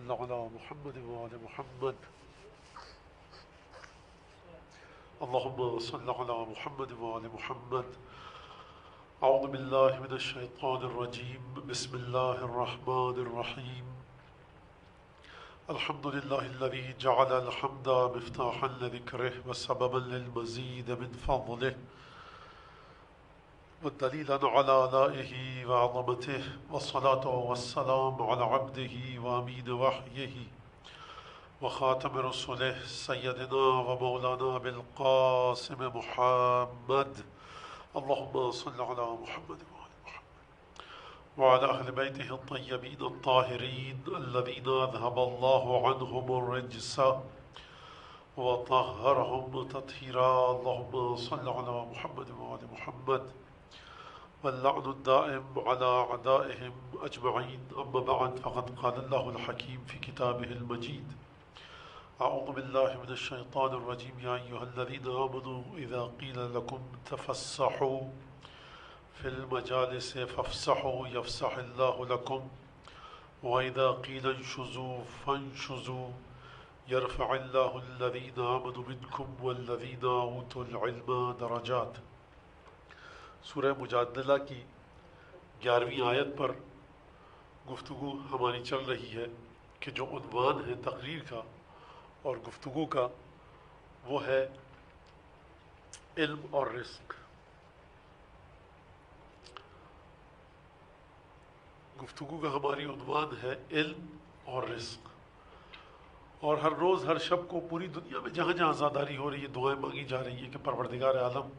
صل على محمد وآل محمد اللهم صل على محمد وآل محمد. أعوذ بالله من الشيطان الرجيم. بسم الله الرحمن الرحيم. الحمد لله الذي جعل الحمد مفتاحا لذكره وسببا للمزيد من فضله ودليلا على آلائه وعظمته، والصلاة والسلام على عبده وأمين وحيه وخاتم رسله سيدنا ومولانا بالقاسم محمد. اللهم صل على محمد وعلى أهل بيته الطيبين الطاهرين الذين أذهب الله عنهم الرجس وطهرهم تطهيرا. اللهم صل على محمد وآل محمد واللعن الدائم على أعدائهم أجمعين. أما بعد، فقد قال الله الحكيم في كتابه المجيد: أعوذ بالله من الشيطان الرجيم. يا أيها الذين آمنوا إذا قيل لكم تفسحوا في المجالس فافسحوا يفسح الله لكم وإذا قيل انشزوا فانشزوا يرفع الله الذين آمنوا منكم والذين أوتوا العلم درجات. سورہ مجادلہ کی 11ویں آیت پر گفتگو ہماری چل رہی ہے کہ جو عنوان ہے تقریر کا اور گفتگو کا وہ ہے علم اور رزق. گفتگو کا ہماری عنوان ہے علم اور رزق، اور ہر روز ہر شب کو پوری دنیا میں جہاں جہاں آزاداری ہو رہی ہے دعائیں مانگی جا رہی ہیں کہ پروردگار عالم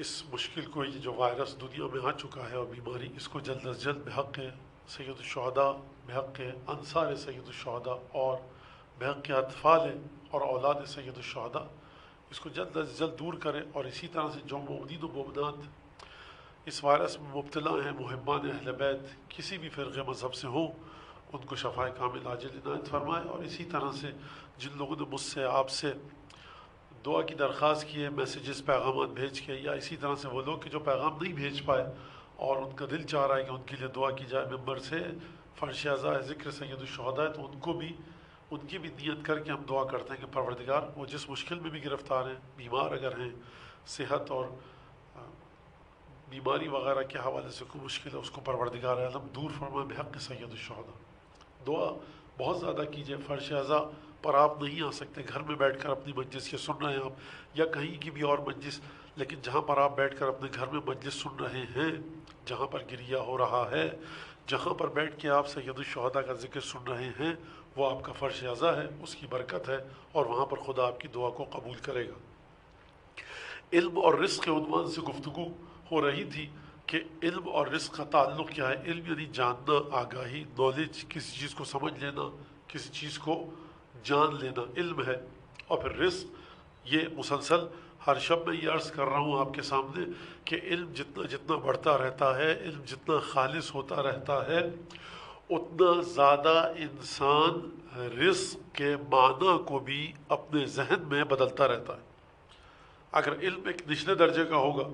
اس مشکل کو، یہ جو وائرس دنیا میں آ چکا ہے اور بیماری، اس کو جلد از جلد بحق سید الشہداء، بحق انصار سید الشہداء اور بحق اطفال اور اولاد سید الشہداء اس کو جلد از جلد دور کرے، اور اسی طرح سے جو مومنین و مومنات اس وائرس میں مبتلا ہیں، محبان اہل بیت کسی بھی فرقے مذہب سے ہوں، ان کو شفاء کامل عاجل عنایت فرمائے. اور اسی طرح سے جن لوگوں نے مجھ سے، آپ سے دعا کی درخواست کی ہے میسیجز، پیغامات بھیج کے، یا اسی طرح سے وہ لوگ کہ جو پیغام نہیں بھیج پائے اور ان کا دل چاہ رہا ہے کہ ان کے لیے دعا کی جائے ممبر سے، فرش اعضاء ذکر سید الشہداء، تو ان کو بھی، ان کی بھی نیت کر کے ہم دعا کرتے ہیں کہ پروردگار وہ جس مشکل میں بھی گرفتار ہیں، بیمار اگر ہیں، صحت اور بیماری وغیرہ کے حوالے سے کوئی مشکل ہے، اس کو پروردگار عالم دور فرمائے بحق سید الشہداء. دعا بہت زیادہ کیجئے. فرش اعضاء پر آپ نہیں آ سکتے، گھر میں بیٹھ کر اپنی مجلس کے سن رہے ہیں آپ، یا کہیں کی بھی اور مجلس، لیکن جہاں پر آپ بیٹھ کر اپنے گھر میں مجلس سن رہے ہیں، جہاں پر گریہ ہو رہا ہے، جہاں پر بیٹھ کے آپ سید الشہداء کا ذکر سن رہے ہیں، وہ آپ کا فرش اعضاء ہے، اس کی برکت ہے، اور وہاں پر خدا آپ کی دعا کو قبول کرے گا. علم اور رزق کے عنوان سے گفتگو ہو رہی تھی کہ علم اور رزق کا تعلق کیا ہے. علم یعنی جاننا، آگاہی، نالج، کسی چیز کو سمجھ لینا، کسی چیز کو جان لینا علم ہے. اور پھر رزق، یہ مسلسل ہر شب میں یہ عرض کر رہا ہوں آپ کے سامنے کہ علم جتنا جتنا بڑھتا رہتا ہے، علم جتنا خالص ہوتا رہتا ہے، اتنا زیادہ انسان رزق کے معنی کو بھی اپنے ذہن میں بدلتا رہتا ہے. اگر علم ایک نچلے درجے کا ہوگا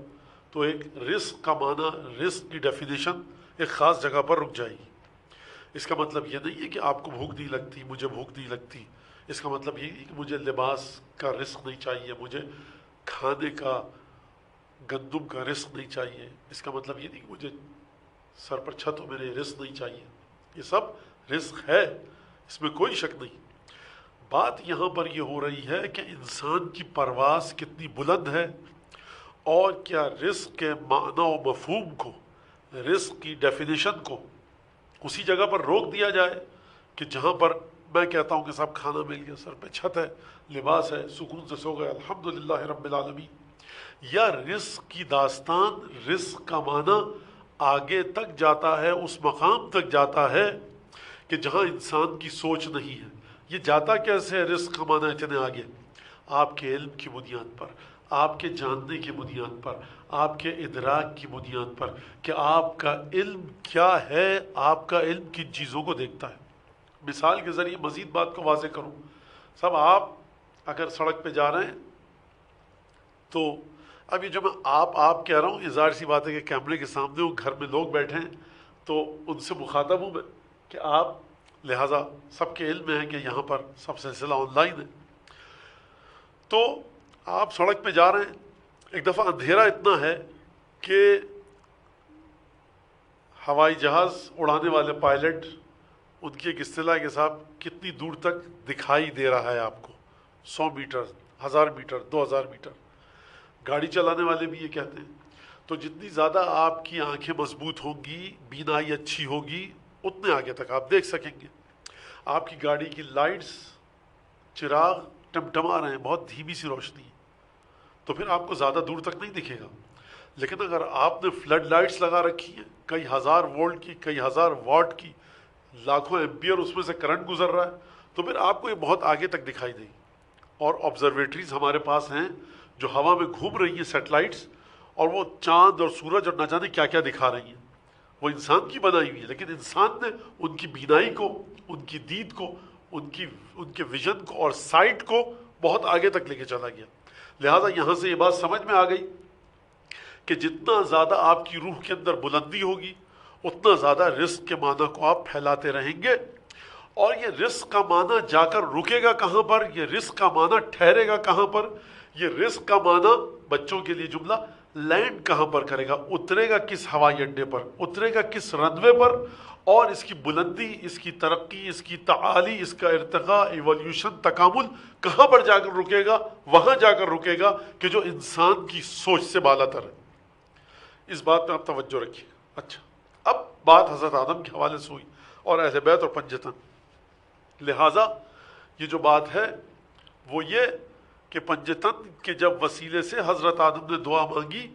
تو ایک رزق کا معنی، رزق کی ڈیفینیشن ایک خاص جگہ پر رک جائے گی. اس کا مطلب یہ نہیں ہے کہ آپ کو بھوک نہیں لگتی، مجھے بھوک نہیں لگتی. اس کا مطلب یہ ہے کہ مجھے لباس کا رزق نہیں چاہیے، مجھے کھانے کا، گندم کا رزق نہیں چاہیے. اس کا مطلب یہ نہیں کہ مجھے سر پر چھت ہو، میرے رزق نہیں چاہیے. یہ سب رزق ہے، اس میں کوئی شک نہیں. بات یہاں پر یہ ہو رہی ہے کہ انسان کی پرواز کتنی بلند ہے، اور کیا رزق کے معنی و مفہوم کو، رزق کی ڈیفینیشن کو اسی جگہ پر روک دیا جائے کہ جہاں پر میں کہتا ہوں کہ صاحب کھانا مل گیا، سر پہ چھت ہے، لباس ہے، سکون سے سو گئے، الحمدللہ رب العالمین. یا رزق کی داستان، رزق کا معنی آگے تک جاتا ہے، اس مقام تک جاتا ہے کہ جہاں انسان کی سوچ نہیں ہے. یہ جاتا کیسے ہے رزق کا معنی اتنے آگے؟ آپ کے علم کی بنیاد پر، آپ کے جاننے کی بنیاد پر، آپ کے ادراک کی بنیاد پر کہ آپ کا علم کیا ہے، آپ کا علم کن چیزوں کو دیکھتا ہے. مثال کے ذریعے مزید بات کو واضح کروں. سب آپ اگر سڑک پہ جا رہے ہیں تو اب یہ جو میں آپ کہہ رہا ہوں، یہ ظاہر سی بات ہے کہ کیمرے کے سامنے ہوں، گھر میں لوگ بیٹھے ہیں تو ان سے مخاطب ہوں میں کہ آپ لہٰذا سب کے علم میں ہے کہ یہاں پر سب سلسلہ آن لائن ہے. تو آپ سڑک پہ جا رہے ہیں, ایک دفعہ اندھیرا اتنا ہے کہ ہوائی جہاز اڑانے والے پائلٹ ان کی ایک اصطلاح کے ساتھ کتنی دور تک دکھائی دے رہا ہے آپ کو, 100 میٹر, 1000 میٹر, 2000 میٹر. گاڑی چلانے والے بھی یہ کہتے ہیں. تو جتنی زیادہ آپ کی آنکھیں مضبوط ہوں گی, بینائی اچھی ہوگی, اتنے آگے تک آپ دیکھ سکیں گے. آپ کی گاڑی کی لائٹس, چراغ ٹمٹما رہے ہیں, بہت دھیمی سی روشنی ہے, تو پھر آپ کو زیادہ دور تک نہیں دکھے گا. لیکن اگر آپ نے فلڈ لائٹس لگا رکھی ہیں, کئی ہزار وولٹ کی, کئی ہزار واٹ کی, لاکھوں ایمپیئر اس میں سے کرنٹ گزر رہا ہے, تو پھر آپ کو یہ بہت آگے تک دکھائی دے گی. اور آبزرویٹریز ہمارے پاس ہیں جو ہوا میں گھوم رہی ہیں, سیٹلائٹس, اور وہ چاند اور سورج اور نہ جانے کیا کیا دکھا رہی ہیں. وہ انسان کی بنائی ہوئی ہے, لیکن انسان نے ان کی بینائی کو, ان کی دید کو, ان کے ویژن کو اور سائٹ کو بہت آگے تک لے کے چلا گیا. لہٰذا یہاں سے یہ بات سمجھ میں آ گئی کہ جتنا زیادہ آپ کی روح کے اندر بلندی ہوگی, اتنا زیادہ رزق کے معنی کو آپ پھیلاتے رہیں گے. اور یہ رزق کا معنی جا کر رکے گا کہاں پر, یہ رزق کا معنی ٹھہرے گا کہاں پر, یہ رزق کا معنی بچوں کے لیے جملہ لینڈ کہاں پر کرے گا, اترے گا کس ہوائی اڈے پر, اترے گا کس رن وے پر, اور اس کی بلندی, اس کی ترقی, اس کی تعالی, اس کا ارتقاء, ایولیوشن, تکامل کہاں پر جا کر رکے گا, وہاں جا کر رکے گا کہ جو انسان کی سوچ سے بالا تر ہے. اس بات پہ آپ توجہ رکھیے. اچھا, اب بات حضرت آدم کے حوالے سے ہوئی اور اہل بیت اور پنجتن. لہٰذا یہ جو بات ہے وہ یہ کہ پنجتن کے جب وسیلے سے حضرت آدم نے دعا مانگی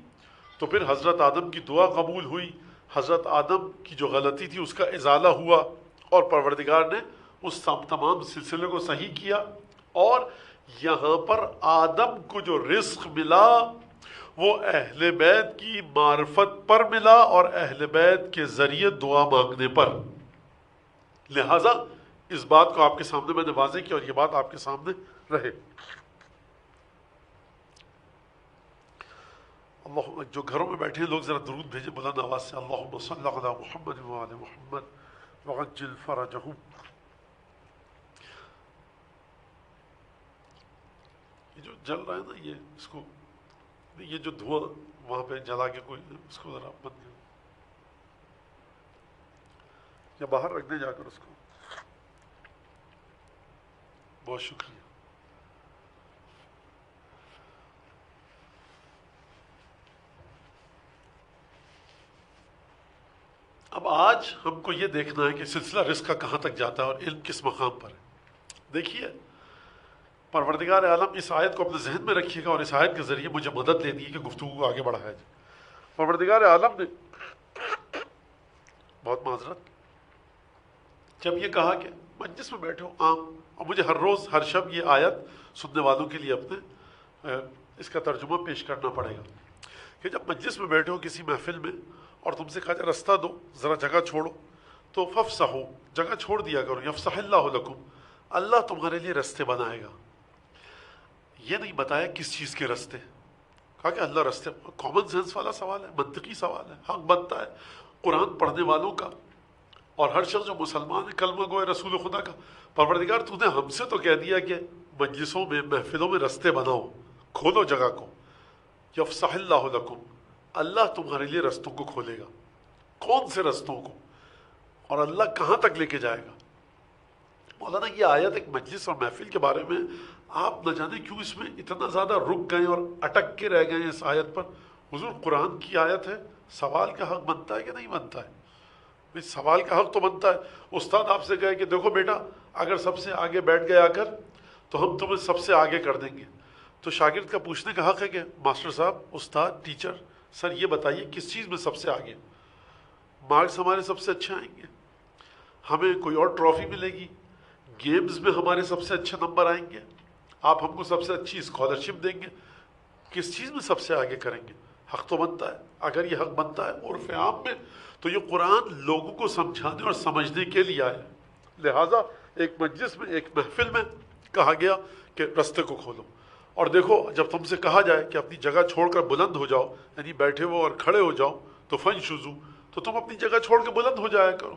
تو پھر حضرت آدم کی دعا قبول ہوئی, حضرت آدم کی جو غلطی تھی اس کا ازالہ ہوا, اور پروردگار نے اس تمام سلسلے کو صحیح کیا. اور یہاں پر آدم کو جو رزق ملا وہ اہل بیت کی معرفت پر ملا اور اہل بیت کے ذریعے دعا مانگنے پر. لہٰذا اس بات کو آپ کے سامنے میں نے واضح کیا, اور یہ بات آپ کے سامنے رہے. اللہ, جو گھروں میں بیٹھے ہیں لوگ ذرا درود بھیجیں بلند آواز سے. اللہم صلی علی محمد وعلی محمد وعجل فرجہم. یہ جو جل رہا ہے نا, یہ اس کو, یہ جو دھواں وہاں پہ جلا کے کوئی اس کو ذرا بند کر, یا باہر رکھ دیں جا کر اس کو. بہت شکریہ. اب آج ہم کو یہ دیکھنا ہے کہ سلسلہ رزق کا کہاں تک جاتا ہے اور علم کس مقام پر ہے. دیکھیے, پروردگار عالم, اس آیت کو اپنے ذہن میں رکھیے گا اور اس آیت کے ذریعے مجھے مدد لینی ہے کہ گفتگو کو آگے بڑھایا جائے. پروردگار عالم نے, بہت معذرت, جب یہ کہا کہ مجلس میں بیٹھے ہو عام, اور مجھے ہر روز ہر شب یہ آیت سننے والوں کے لیے اپنے اس کا ترجمہ پیش کرنا پڑے گا کہ جب مجلس میں بیٹھے ہو کسی محفل میں اور تم سے کہا جائے رستہ دو, ذرا جگہ چھوڑو, تو فافسحوا, جگہ چھوڑ دیا کرو. یفسح اللہ لکم, اللہ تمہارے لیے رستے بنائے گا. یہ نہیں بتایا کس چیز کے رستے, کہا کہ اللہ رستے. کامن سینس والا سوال ہے, منطقی سوال ہے, حق بنتا ہے قرآن پڑھنے والوں کا اور ہر شخص جو مسلمان ہے, کلمہ گوئے رسول خدا کا. پروردگار تو نے ہم سے تو کہہ دیا کہ مجلسوں میں, محفلوں میں رستے بناؤ, کھولو جگہ کو. یفسح اللہ لکم, اللہ تمہارے لیے رستوں کو کھولے گا. کون سے رستوں کو, اور اللہ کہاں تک لے کے جائے گا. مولانا یہ آیت ایک مجلس اور محفل کے بارے میں, آپ نہ جانے کیوں اس میں اتنا زیادہ رک گئے اور اٹک کے رہ گئے ہیں اس آیت پر. حضور قرآن کی آیت ہے, سوال کا حق بنتا ہے کہ نہیں بنتا ہے؟ سوال کا حق تو بنتا ہے. استاد آپ سے کہے کہ دیکھو بیٹا, اگر سب سے آگے بیٹھ گئے آ کر تو ہم تمہیں سب سے آگے کر دیں گے, تو شاگرد کا پوچھنے کا حق ہے کہ ماسٹر صاحب, استاد, ٹیچر, سر یہ بتائیے کس چیز میں سب سے آگے؟ مارکس ہمارے سب سے اچھے آئیں گے, ہمیں کوئی اور ٹرافی ملے گی, گیمز میں ہمارے سب سے اچھے نمبر آئیں گے, آپ ہم کو سب سے اچھی اسکالرشپ دیں گے, کس چیز میں سب سے آگے کریں گے؟ حق تو بنتا ہے. اگر یہ حق بنتا ہے عرف عام میں, تو یہ قرآن لوگوں کو سمجھانے اور سمجھنے کے لیے آیا. لہٰذا ایک مجلس میں, ایک محفل میں کہا گیا کہ رستے کو کھولو. اور دیکھو, جب تم سے کہا جائے کہ اپنی جگہ چھوڑ کر بلند ہو جاؤ, یعنی بیٹھے ہو اور کھڑے ہو جاؤ, تو فنشزوا, تو تم اپنی جگہ چھوڑ کے بلند ہو جایا کرو.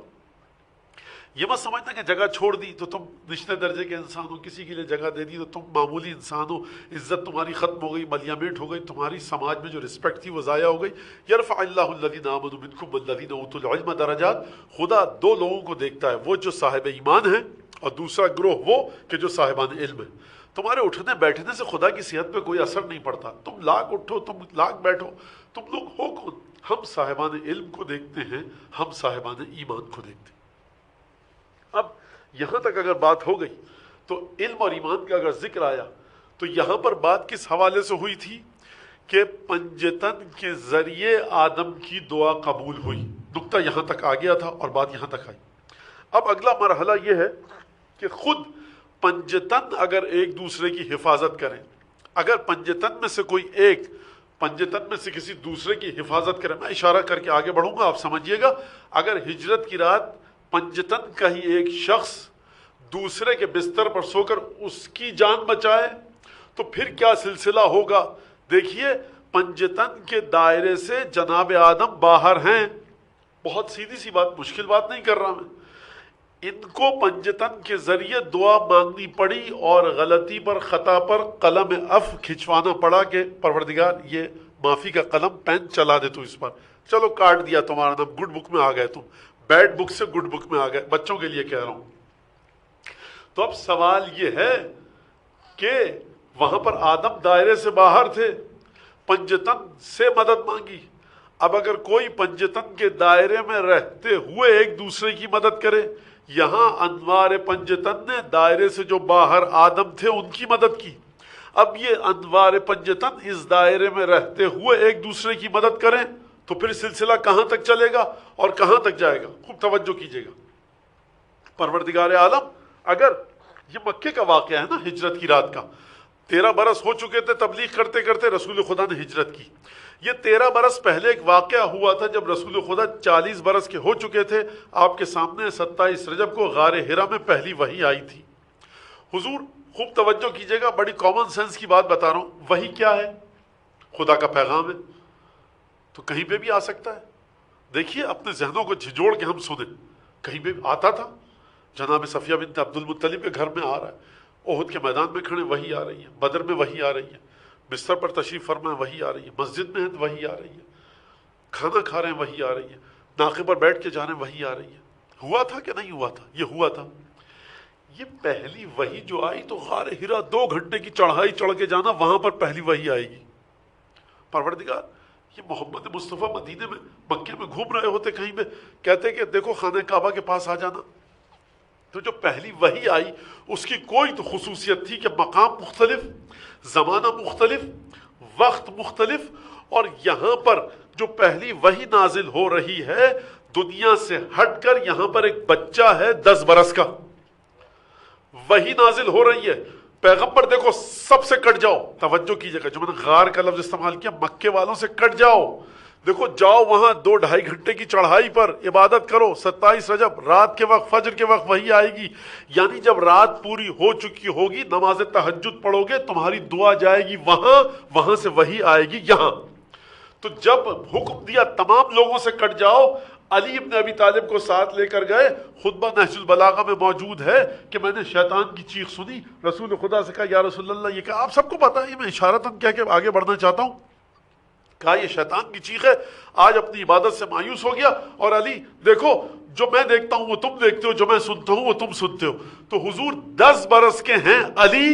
یہ مت سمجھنا کہ جگہ چھوڑ دی تو تم نچلے درجے کے انسان ہو، کسی کے لیے جگہ دے دی تو تم معمولی انسان ہو، عزت تمہاری ختم ہو گئی، ملیامٹ ہو گئی، تمہاری سماج میں جو رسپیکٹ تھی وہ ضائع ہو گئی۔ یرفع اللہ الذین آمنوا منکم والذین اوتوا العلم درجات، خدا دو لوگوں کو دیکھتا ہے، وہ جو صاحب ایمان ہیں اور دوسرا گروہ وہ کہ جو صاحبان علم ہیں۔ تمہارے اٹھنے بیٹھنے سے خدا کی صحت پہ کوئی اثر نہیں پڑتا، تم لاکھ اٹھو تم لاکھ بیٹھو، تم لوگ ہو کون؟ ہم صاحبان علم کو دیکھتے ہیں، ہم صاحبان ایمان کو دیکھتے ہیں۔ اب یہاں تک اگر بات ہو گئی تو علم اور ایمان کا اگر ذکر آیا تو یہاں پر بات کس حوالے سے ہوئی تھی کہ پنجتن کے ذریعے آدم کی دعا قبول ہوئی، نقطہ یہاں تک آ گیا تھا اور بات یہاں تک آئی۔ اب اگلا مرحلہ یہ ہے کہ خود پنجتن اگر ایک دوسرے کی حفاظت کریں، اگر پنجتن میں سے کوئی ایک پنجتن میں سے کسی دوسرے کی حفاظت کرے، میں اشارہ کر کے آگے بڑھوں گا، آپ سمجھیے گا، اگر ہجرت کی رات پنجتن کا ہی ایک شخص دوسرے کے بستر پر سو کر اس کی جان بچائے تو پھر کیا سلسلہ ہوگا۔ دیکھیے پنجتن کے دائرے سے جناب آدم باہر ہیں، بہت سیدھی سی بات، مشکل بات نہیں کر رہا میں، ان کو پنجتن کے ذریعے دعا مانگنی پڑی اور غلطی پر خطا پر قلم اف کھچوانا پڑا کہ پروردگار یہ معافی کا قلم پین چلا دے تو اس پر، چلو کاٹ دیا تمہارا نام، گڈ بک میں آ گئے تم، بیڈ بک سے گڈ بک میں آ گئے، بچوں کے لیے کہہ رہا ہوں۔ تو اب سوال یہ ہے کہ وہاں پر آدم دائرے سے باہر تھے، پنجتن سے مدد مانگی، اب اگر کوئی پنجتن کے دائرے میں رہتے ہوئے ایک دوسرے کی مدد کرے، یہاں انوار پنجتن نے دائرے سے جو باہر آدم تھے ان کی مدد کی، اب یہ انوار پنجتن اس دائرے میں رہتے ہوئے ایک دوسرے کی مدد کریں تو پھر سلسلہ کہاں تک چلے گا اور کہاں تک جائے گا؟ خوب توجہ کیجئے گا۔ پروردگار عالم، اگر یہ مکے کا واقعہ ہے نا، ہجرت کی رات کا، 13 برس ہو چکے تھے تبلیغ کرتے کرتے، رسول خدا نے ہجرت کی۔ یہ 13 برس پہلے ایک واقعہ ہوا تھا جب رسول خدا 40 برس کے ہو چکے تھے، آپ کے سامنے 27 رجب کو غار حرا میں پہلی وحی آئی تھی۔ حضور خوب توجہ کیجئے گا، بڑی کامن سینس کی بات بتا رہا ہوں، وحی کیا ہے؟ خدا کا پیغام ہے، تو کہیں پہ بھی آ سکتا ہے۔ دیکھیے اپنے ذہنوں کو جھجوڑ کے ہم سنیں، کہیں پہ آتا تھا، جناب صفیہ بنت عبد المطلب کے گھر میں آ رہا ہے، احد کے میدان میں کھڑے وحی آ رہی ہے، بدر میں وحی آ رہی ہے، بستر پر تشریف فرما وحی آ رہی ہے، مسجد میں ہیں وحی آ رہی ہے، کھانا کھا رہے ہیں وحی آ رہی ہے، ناقے پر بیٹھ کے جا رہے ہیں وحی آ رہی ہے۔ ہوا تھا کہ نہیں ہوا تھا؟ یہ ہوا تھا۔ یہ پہلی وحی جو آئی تو غار حرا 2 گھنٹے کی چڑھائی چڑھ کے جانا، وہاں پر پہلی وحی آئے گی۔ پروردگار، یہ محمد مصطفیٰ مدینے میں مکے میں گھوم رہے ہوتے، کہیں پہ کہتے کہ دیکھو خانہ کعبہ کے پاس آ جانا، تو جو پہلی وحی آئی اس کی کوئی تو خصوصیت تھی کہ مقام مختلف، زمانہ مختلف، وقت مختلف، اور یہاں پر جو پہلی وحی نازل ہو رہی ہے دنیا سے ہٹ کر، یہاں پر ایک بچہ ہے 10 برس کا، وحی نازل ہو رہی ہے، پیغمبر دیکھو سب سے کٹ جاؤ، توجہ کیجئے گا، جو میں نے غار کا لفظ استعمال کیا، مکے والوں سے کٹ جاؤ، دیکھو جاؤ وہاں 2-2.5 گھنٹے کی چڑھائی پر عبادت کرو، 27 رجب رات کے وقت فجر کے وقت وحی آئے گی، یعنی جب رات پوری ہو چکی ہوگی نماز تہجد پڑھو گے، تمہاری دعا جائے گی وہاں، وہاں سے وحی آئے گی یہاں۔ تو جب حکم دیا تمام لوگوں سے کٹ جاؤ، علی ابن ابی طالب کو ساتھ لے کر گئے، خطبہ نہج البلاغہ میں موجود ہے کہ میں نے شیطان کی چیخ سنی، رسول خدا سے کہا یا رسول اللہ، یہ کہا آپ سب کو پتا ہے، یہ میں اشارتاً کہہ کے آگے بڑھنا چاہتا ہوں، کہا یہ شیطان کی چیخ ہے، آج اپنی عبادت سے مایوس ہو گیا، اور علی دیکھو جو میں دیکھتا ہوں وہ تم دیکھتے ہو، جو میں سنتا ہوں وہ تم سنتے ہو۔ تو حضور 10 برس کے ہیں علی،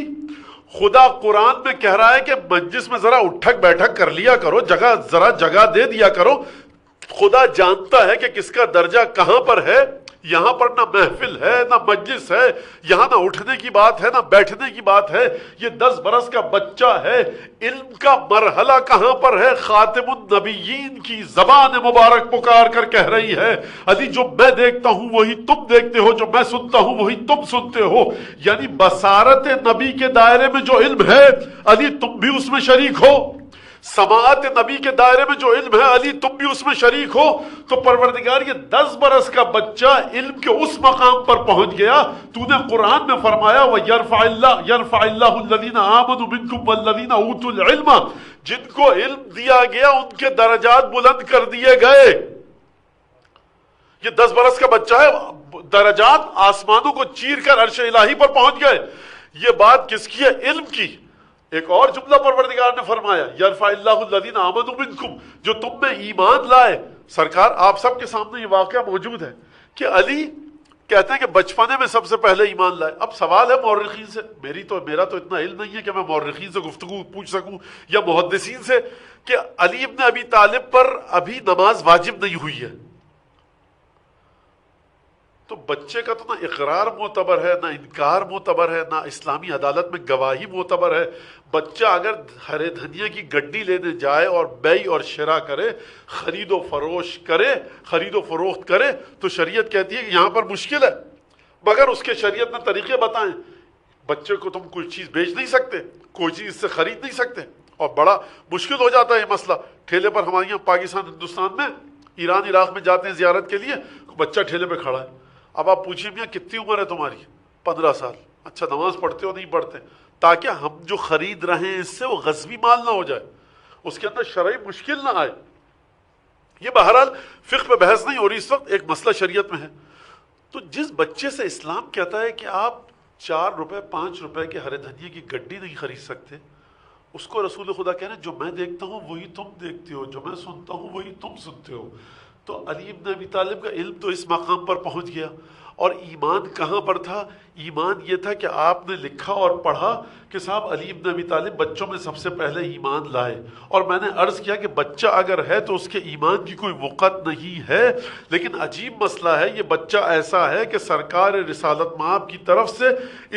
خدا قرآن میں کہہ رہا ہے کہ مجلس میں ذرا اٹھک بیٹھک کر لیا کرو، جگہ ذرا جگہ دے دیا کرو، خدا جانتا ہے کہ کس کا درجہ کہاں پر ہے، یہاں پر نہ محفل ہے نہ مجلس ہے، یہاں نہ اٹھنے کی بات ہے نہ بیٹھنے کی بات ہے، یہ 10 برس کا بچہ ہے، علم کا مرحلہ کہاں پر ہے، خاتم النبیین کی زبان مبارک پکار کر کہہ رہی ہے علی جو میں دیکھتا ہوں وہی تم دیکھتے ہو، جو میں سنتا ہوں وہی تم سنتے ہو، یعنی بصارت نبی کے دائرے میں جو علم ہے علی تم بھی اس میں شریک ہو، سماعت نبی کے دائرے میں جو علم ہے علی تم بھی اس میں شریک ہو۔ تو پروردگار یہ 10 برس کا بچہ علم کے اس مقام پر پہنچ گیا، تو نے قرآن میں فرمایا وَيَرْفَعِ اللَّهُ الَّذِينَ آمَنُوا مِنْكُمْ وَالَّذِينَ أُوتُوا الْعِلْمَ، جن کو علم دیا گیا ان کے درجات بلند کر دیے گئے۔ یہ 10 برس کا بچہ ہے، درجات آسمانوں کو چیر کر عرش الہی پر پہنچ گئے. یہ بات کس کی ہے؟ علم کی. ایک اور جملہ پروردگار نے فرمایا یرفع اللہ الذین آمنوا منکم، جو تم میں ایمان لائے. سرکار آپ سب کے سامنے یہ واقعہ موجود ہے کہ علی کہتے ہیں کہ بچپنے میں سب سے پہلے ایمان لائے. اب سوال ہے مورخین سے، میرا تو اتنا علم نہیں ہے کہ میں مورخین سے گفتگو پوچھ سکوں یا محدثین سے کہ علی ابن ابی طالب پر ابھی نماز واجب نہیں ہوئی ہے. تو بچے کا تو نہ اقرار معتبر ہے، نہ انکار معتبر ہے، نہ اسلامی عدالت میں گواہی معتبر ہے. بچہ اگر ہرے دھنیا کی گڈی لینے جائے اور بیع اور شراء کرے، خرید و فروخت کرے تو شریعت کہتی ہے کہ یہاں پر مشکل ہے، مگر اس کے شریعت نے طریقے بتائیں. بچے کو تم کوئی چیز بیچ نہیں سکتے، کوئی چیز اس سے خرید نہیں سکتے، اور بڑا مشکل ہو جاتا ہے یہ مسئلہ. ٹھیلے پر ہمارے یہاں پاکستان ہندوستان میں ایران عراق میں جاتے ہیں زیارت کے لیے، بچہ ٹھیلے پہ کھڑا ہے. اب آپ پوچھیں میاں کتنی عمر ہے تمہاری؟ 15 سال. اچھا نماز پڑھتے ہو؟ نہیں پڑھتے. تاکہ ہم جو خرید رہے ہیں اس سے وہ غصبی مال نہ ہو جائے، اس کے اندر شرعی مشکل نہ آئے. یہ بہرحال فقہ پہ بحث نہیں ہو رہی اس وقت، ایک مسئلہ شریعت میں ہے. تو جس بچے سے اسلام کہتا ہے کہ آپ 4 روپے 5 روپے کے ہرے دھنیے کی گڈی نہیں خرید سکتے، اس کو رسول خدا کہہ رہے ہیں جو میں دیکھتا ہوں وہی تم دیکھتے ہو، جو میں سنتا ہوں وہی تم سنتے ہو. تو علی ابن ابی طالب کا علم تو اس مقام پر پہنچ گیا. اور ایمان کہاں پر تھا؟ ایمان یہ تھا کہ آپ نے لکھا اور پڑھا کہ صاحب علی ابن ابی طالب بچوں میں سب سے پہلے ایمان لائے. اور میں نے عرض کیا کہ بچہ اگر ہے تو اس کے ایمان کی کوئی وقت نہیں ہے. لیکن عجیب مسئلہ ہے، یہ بچہ ایسا ہے کہ سرکار رسالت مآب کی طرف سے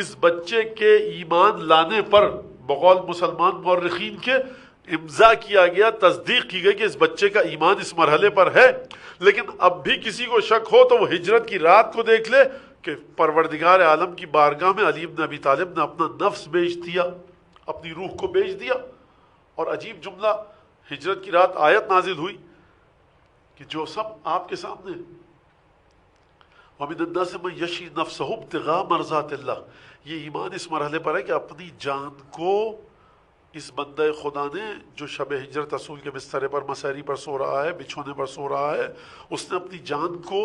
اس بچے کے ایمان لانے پر بقول مسلمان مورخین کے امضا کیا گیا، تصدیق کی گئی کہ اس بچے کا ایمان اس مرحلے پر ہے. لیکن اب بھی کسی کو شک ہو تو وہ ہجرت کی رات کو دیکھ لے کہ پروردگار عالم کی بارگاہ میں علی ابن ابی طالب نے اپنا نفس بیچ دیا، اپنی روح کو بیچ دیا. اور عجیب جملہ، ہجرت کی رات آیت نازل ہوئی کہ جو سب آپ کے سامنے وَمِنَ النَّاسِ مَن يَشْرِي نَفْسَهُ ابْتِغَاءَ مَرْضَاتِ اللَّهِ. یہ ایمان اس مرحلے پر ہے کہ اپنی جان کو اس بندہ خدا نے جو شب ہجرت رسول کے بسترے پر مسیری پر سو رہا ہے، بچھونے پر سو رہا ہے، اس نے اپنی جان کو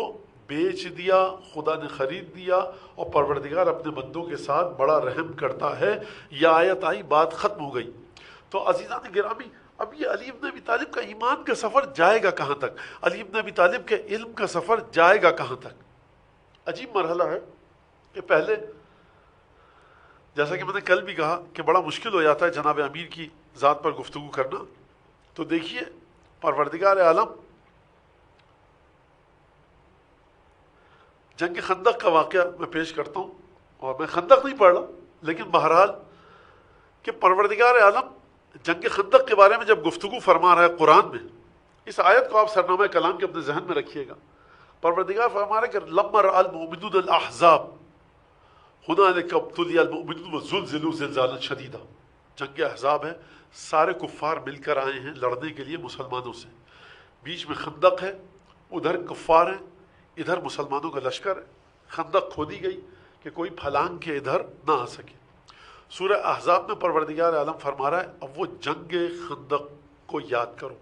بیچ دیا، خدا نے خرید دیا. اور پروردگار اپنے بندوں کے ساتھ بڑا رحم کرتا ہے. یہ آیت آئی، بات ختم ہو گئی. تو عزیزان گرامی، اب یہ علی ابن ابی طالب کا ایمان کا سفر جائے گا کہاں تک؟ علی ابن ابی طالب کے علم کا سفر جائے گا کہاں تک؟ عجیب مرحلہ ہے کہ پہلے، جیسا کہ میں نے کل بھی کہا کہ بڑا مشکل ہو جاتا ہے جناب امیر کی ذات پر گفتگو کرنا. تو دیکھیے پروردگار عالم جنگ خندق کا واقعہ میں پیش کرتا ہوں، اور میں خندق نہیں پڑھ رہا، لیکن بہرحال کہ پروردگار عالم جنگ خندق کے بارے میں جب گفتگو فرما رہا ہے قرآن میں، اس آیت کو آپ سرنامہ کلام کے اپنے ذہن میں رکھیے گا. پروردگار فرما رہا ہے کہ لما رأى المؤمنون الاحزاب هنالك ابتلي المؤمنون وزلزلوا زلزالا شدیدا. جنگ احزاب ہے، سارے کفار مل کر آئے ہیں لڑنے کے لیے مسلمانوں سے. بیچ میں خندق ہے، ادھر کفار ہیں، ادھر مسلمانوں کا لشکر ہے. خندق کھودی گئی کہ کوئی پھلانگ کے ادھر نہ آ سکے. سورہ احزاب میں پروردگار عالم فرما رہا ہے اب وہ جنگ خندق کو یاد کرو،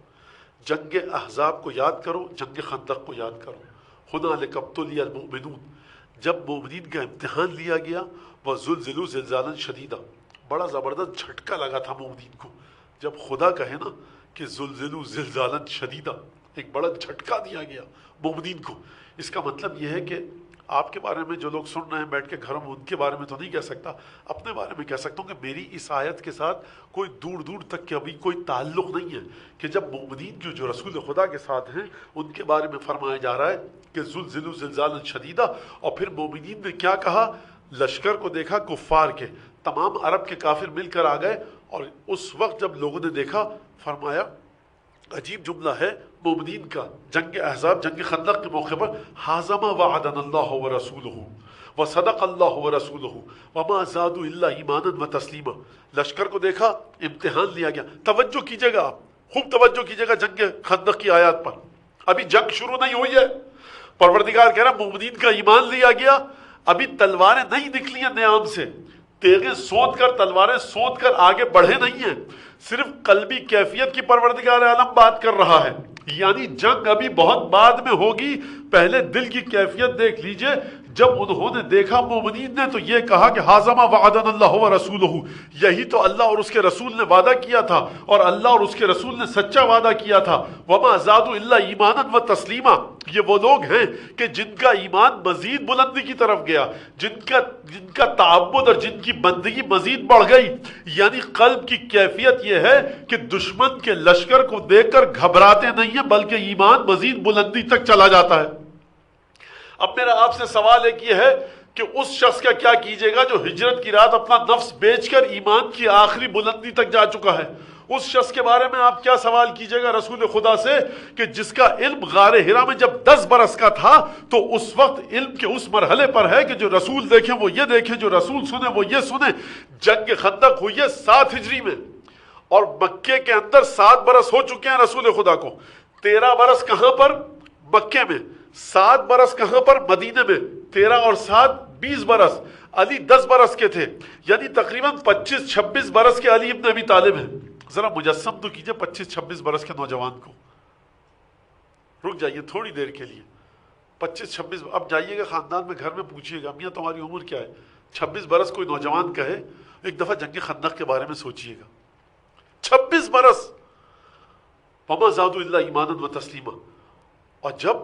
جنگ احزاب کو یاد کرو، جنگ خندق کو یاد کرو. هنالك ابتلي المؤمنون، جب مومنین کا امتحان لیا گیا، وزلزلوا زلزالا شدیدا، بڑا زبردست جھٹکا لگا تھا مومنین کو. جب خدا کہے نا کہ زلزلوا زلزالا شدیدا، ایک بڑا جھٹکا دیا گیا مومنین کو. اس کا مطلب یہ ہے کہ آپ کے بارے میں جو لوگ سن رہے ہیں بیٹھ کے گھروں میں، ان کے بارے میں تو نہیں کہہ سکتا، اپنے بارے میں کہہ سکتا ہوں کہ میری اس آیت کے ساتھ کوئی دور دور تک کے ابھی کوئی تعلق نہیں ہے کہ جب مومنین جو رسول خدا کے ساتھ ہیں ان کے بارے میں فرمایا جا رہا ہے کہ زلزلوا زلزالا شدیدا. اور پھر مومنین نے کیا کہا؟ لشکر کو دیکھا کفار کے، تمام عرب کے کافر مل کر آ گئے. اور اس وقت جب لوگوں نے دیکھا، فرمایا عجیب جملہ ہے مومنین کا جنگ احزاب جنگ خندق کے موقع پر، ھذا ما وعدنا اللہ ورسولہ وصدق اللہ ورسولہ وما زادوا الا ایمانا وتسلیما. لشکر کو دیکھا، امتحان لیا گیا. توجہ کیجیے گا، آپ خوب توجہ کیجیے گا جنگ خندق کی آیات پر. ابھی جنگ شروع نہیں ہوئی ہے. پروردگار کہہ رہا مومنین کا ایمان لیا گیا، ابھی تلواریں نہیں نکلی ہیں نیام سے، تیغیں سوند کر، تلواریں سوند کر آگے بڑھے نہیں ہیں. صرف قلبی کیفیت کی پروردگار عالم بات کر رہا ہے. یعنی جنگ ابھی بہت بعد میں ہوگی. پہلے دل کی کیفیت دیکھ لیجئے. جب انہوں نے دیکھا مومنین نے تو یہ کہا کہ ھذا ما وعدنا اللہ ورسولہ، یہی تو اللہ اور اس کے رسول نے وعدہ کیا تھا اور اللہ اور اس کے رسول نے سچا وعدہ کیا تھا۔ وما زادوا الا ایمانا و تسلیما، یہ وہ لوگ ہیں کہ جن کا ایمان مزید بلندی کی طرف گیا، جن کا تعبد اور جن کی بندگی مزید بڑھ گئی، یعنی قلب کی کیفیت یہ ہے کہ دشمن کے لشکر کو دیکھ کر گھبراتے نہیں ہیں بلکہ ایمان مزید بلندی تک چلا جاتا ہے۔ اب میرا آپ سے سوال ایک یہ ہے کہ اس شخص کا کیا کیجیے گا جو ہجرت کی رات اپنا نفس بیچ کر ایمان کی آخری بلندی تک جا چکا ہے؟ اس شخص کے بارے میں آپ کیا سوال کیجیے گا رسول خدا سے کہ جس کا علم غار ہرا میں جب 10 برس کا تھا تو اس وقت علم کے اس مرحلے پر ہے کہ جو رسول دیکھیں وہ یہ دیکھیں، جو رسول سنیں وہ یہ سنیں۔ جنگ خندق ہوئی ہے 7 ہجری میں اور مکے کے اندر 7 برس ہو چکے ہیں رسول خدا کو۔ 13 برس کہاں پر؟ مکے میں۔ 7 برس کہاں پر؟ مدینے میں۔ 13 اور 7 20 برس۔ علی 10 برس کے تھے، یعنی تقریباً 25-26 برس کے علی ابن ابی طالب ہیں۔ ذرا مجسم تو کیجئے 25-26 برس کے نوجوان کو۔ رک جائیے تھوڑی دیر کے لیے۔ 25-26، اب جائیے گا خاندان میں، گھر میں پوچھیے گا میاں تمہاری عمر کیا ہے؟ 26 برس کوئی نوجوان کہے، ایک دفعہ جنگ خندق کے بارے میں سوچیے گا۔ 26 برس۔ وما زادوا الا ایمانا و تسلیما۔ اور جب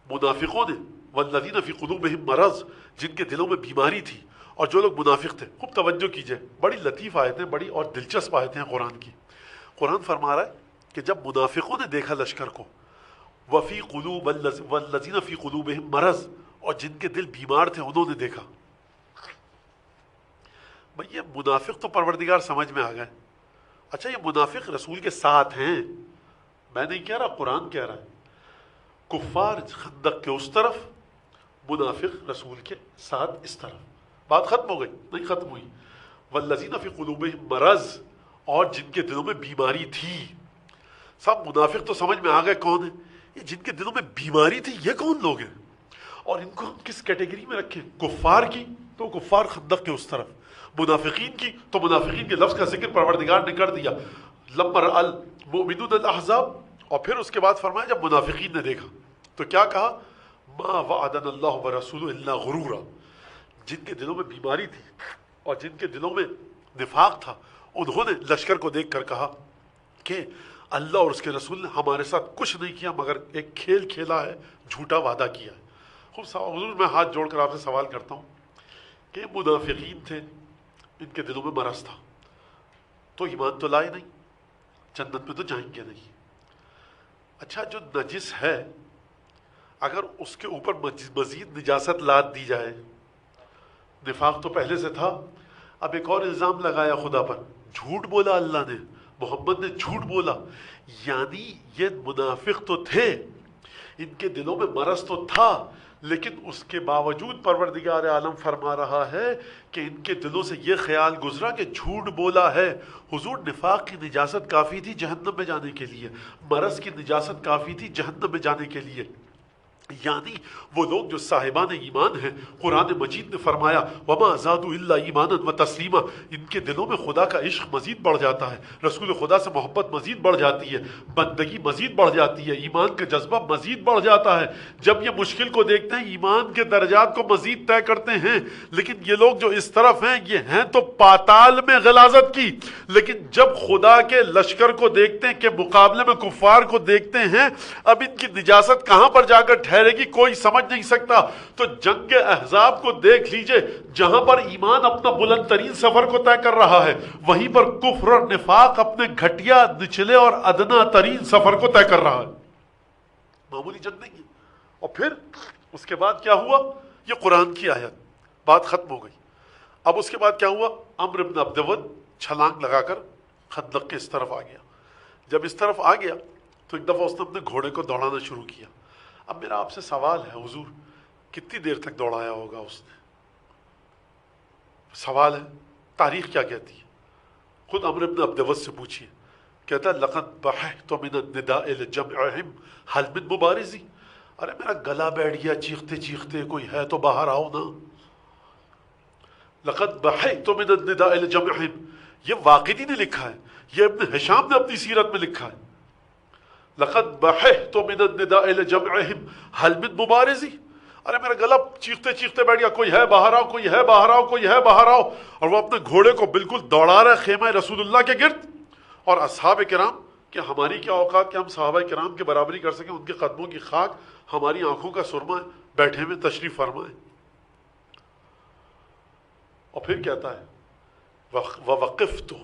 منافقوں نے والذین فی قلوبہم مرض، جن کے دلوں میں بیماری تھی، اور جو لوگ منافق تھے، خوب توجہ کیجئے، بڑی لطیف آیتیں، بڑی اور دلچسپ آیتیں ہیں قرآن کی۔ قرآن فرما رہا ہے کہ جب منافقوں نے دیکھا لشکر کو، وفی قلوب والذین فی قلوبہم مرض، اور جن کے دل بیمار تھے انہوں نے دیکھا۔ بھئی یہ منافق تو پروردگار سمجھ میں آ گئے۔ اچھا یہ منافق رسول کے ساتھ ہیں، میں نہیں کہہ رہا، قرآن کہہ رہا ہے۔ کفار خندق کے اس طرف، منافق رسول کے ساتھ اس طرف۔ بات ختم ہو گئی؟ نہیں ختم ہوئی۔ والذین فی قلوبہم مرض، اور جن کے دلوں میں بیماری تھی۔ سب منافق تو سمجھ میں آ گئے کون ہیں، یہ جن کے دلوں میں بیماری تھی یہ کون لوگ ہیں؟ اور ان کو ہم کس کیٹیگری میں رکھیں؟ کفار کی تو کفار خندق کے اس طرف، منافقین کی تو منافقین کے لفظ کا ذکر پروردگار نے کر دیا، لما رأى المؤمنون الاحزاب، اور پھر اس کے بعد فرمایا جب منافقین نے دیکھا تو کیا کہا؟ ما وعدنا اللہ ورسولہ الا غرورا۔ جن کے دلوں میں بیماری تھی اور جن کے دلوں میں نفاق تھا، انہوں نے لشکر کو دیکھ کر کہا کہ اللہ اور اس کے رسول نے ہمارے ساتھ کچھ نہیں کیا مگر ایک کھیل کھیلا ہے، جھوٹا وعدہ کیا ہے۔ خوب حضور میں ہاتھ جوڑ کر آپ سے سوال کرتا ہوں کہ منافقین تھے، ان کے دلوں میں مرض تھا، تو ایمان تو لائے نہیں، جنت میں تو جائیں گے نہیں۔ اچھا جو نجس ہے اگر اس کے اوپر مزید نجاست لاد دی جائے، نفاق تو پہلے سے تھا، اب ایک اور الزام لگایا خدا پر، جھوٹ بولا اللہ نے، محمد نے جھوٹ بولا، یعنی یہ منافق تو تھے، ان کے دلوں میں مرض تو تھا، لیکن اس کے باوجود پروردگار عالم فرما رہا ہے کہ ان کے دلوں سے یہ خیال گزرا کہ جھوٹ بولا ہے۔ حضور نفاق کی نجاست کافی تھی جہنم میں جانے کے لیے، مرض کی نجاست کافی تھی جہنم میں جانے کے لیے۔ یعنی وہ لوگ جو صاحبان ایمان ہیں، قرآن مجید نے فرمایا وما زادوا الا ایمانا و تسلیما، ان کے دلوں میں خدا کا عشق مزید بڑھ جاتا ہے، رسول خدا سے محبت مزید بڑھ جاتی ہے، بندگی مزید بڑھ جاتی ہے، ایمان کا جذبہ مزید بڑھ جاتا ہے۔ جب یہ مشکل کو دیکھتے ہیں ایمان کے درجات کو مزید طے کرتے ہیں، لیکن یہ لوگ جو اس طرف ہیں یہ ہیں تو پاتال میں غلاظت کی، لیکن جب خدا کے لشکر کو دیکھتے ہیں کہ مقابلے میں کفار کو دیکھتے ہیں، اب ان کی نجاست کہاں پر جا کر ٹھہرے گی کوئی سمجھ نہیں سکتا۔ تو جنگ احزاب کو دیکھ لیجئے، جہاں پر ایمان اپنا بلند ترین سفر کو طے کر رہا ہے، وہیں پر کفر اور نفاق اپنے گھٹیا نچلے اور ادنا ترین سفر کو طے کر رہا ہے۔ معمولی جنگ نہیں ہے۔ اور پھر اس کے بعد کیا ہوا؟ یہ قرآن کی آیت، بات ختم ہو گئی۔ اب اس کے بعد کیا ہوا؟ عمرو بن عبد ود چھلانگ لگا کر خندق کے اس طرف آ گیا۔ جب اس طرف آ گیا تو ایک دفعہ اس نے اپنے گھوڑے کو دوڑانا شروع کیا۔ اب میرا آپ سے سوال ہے حضور کتنی دیر تک دوڑایا ہوگا اس نے؟ سوال ہے، تاریخ کیا کہتی ہے؟ خود عمرو بن عبد ود سے پوچھیے، کہتا ہے لقد بحثت من النداء لجمعهم هل من مبارزی، ارے میرا گلا بیٹھ گیا چیختے چیختے، کوئی ہے تو باہر آؤ نا۔ لقد بحثت من النداء لجمعهم، یہ واقعی نے لکھا ہے، یہ ابن ہشام نے اپنی سیرت میں لکھا ہے۔ لقد بحثت من النداء لجمعهم هل من مبارزی، ارے میرا گلا چیختے چیختے بیٹھ گیا، کوئی ہے باہر آؤ، کوئی ہے باہر آؤ، کوئی ہے باہر آؤ، اور وہ اپنے گھوڑے کو بالکل دوڑا رہا ہے خیمہ رسول اللہ کے گرد. اور اصحاب کرام کہ ہماری کیا اوقات کہ ہم صحابہ کرام کی برابری کر سکیں، ان کے قدموں کی خاک ہماری آنکھوں کا سرما ہے، بیٹھے ہوئے تشریف فرمائیں. اور پھر کہتا ہے وَوَقِفْتُ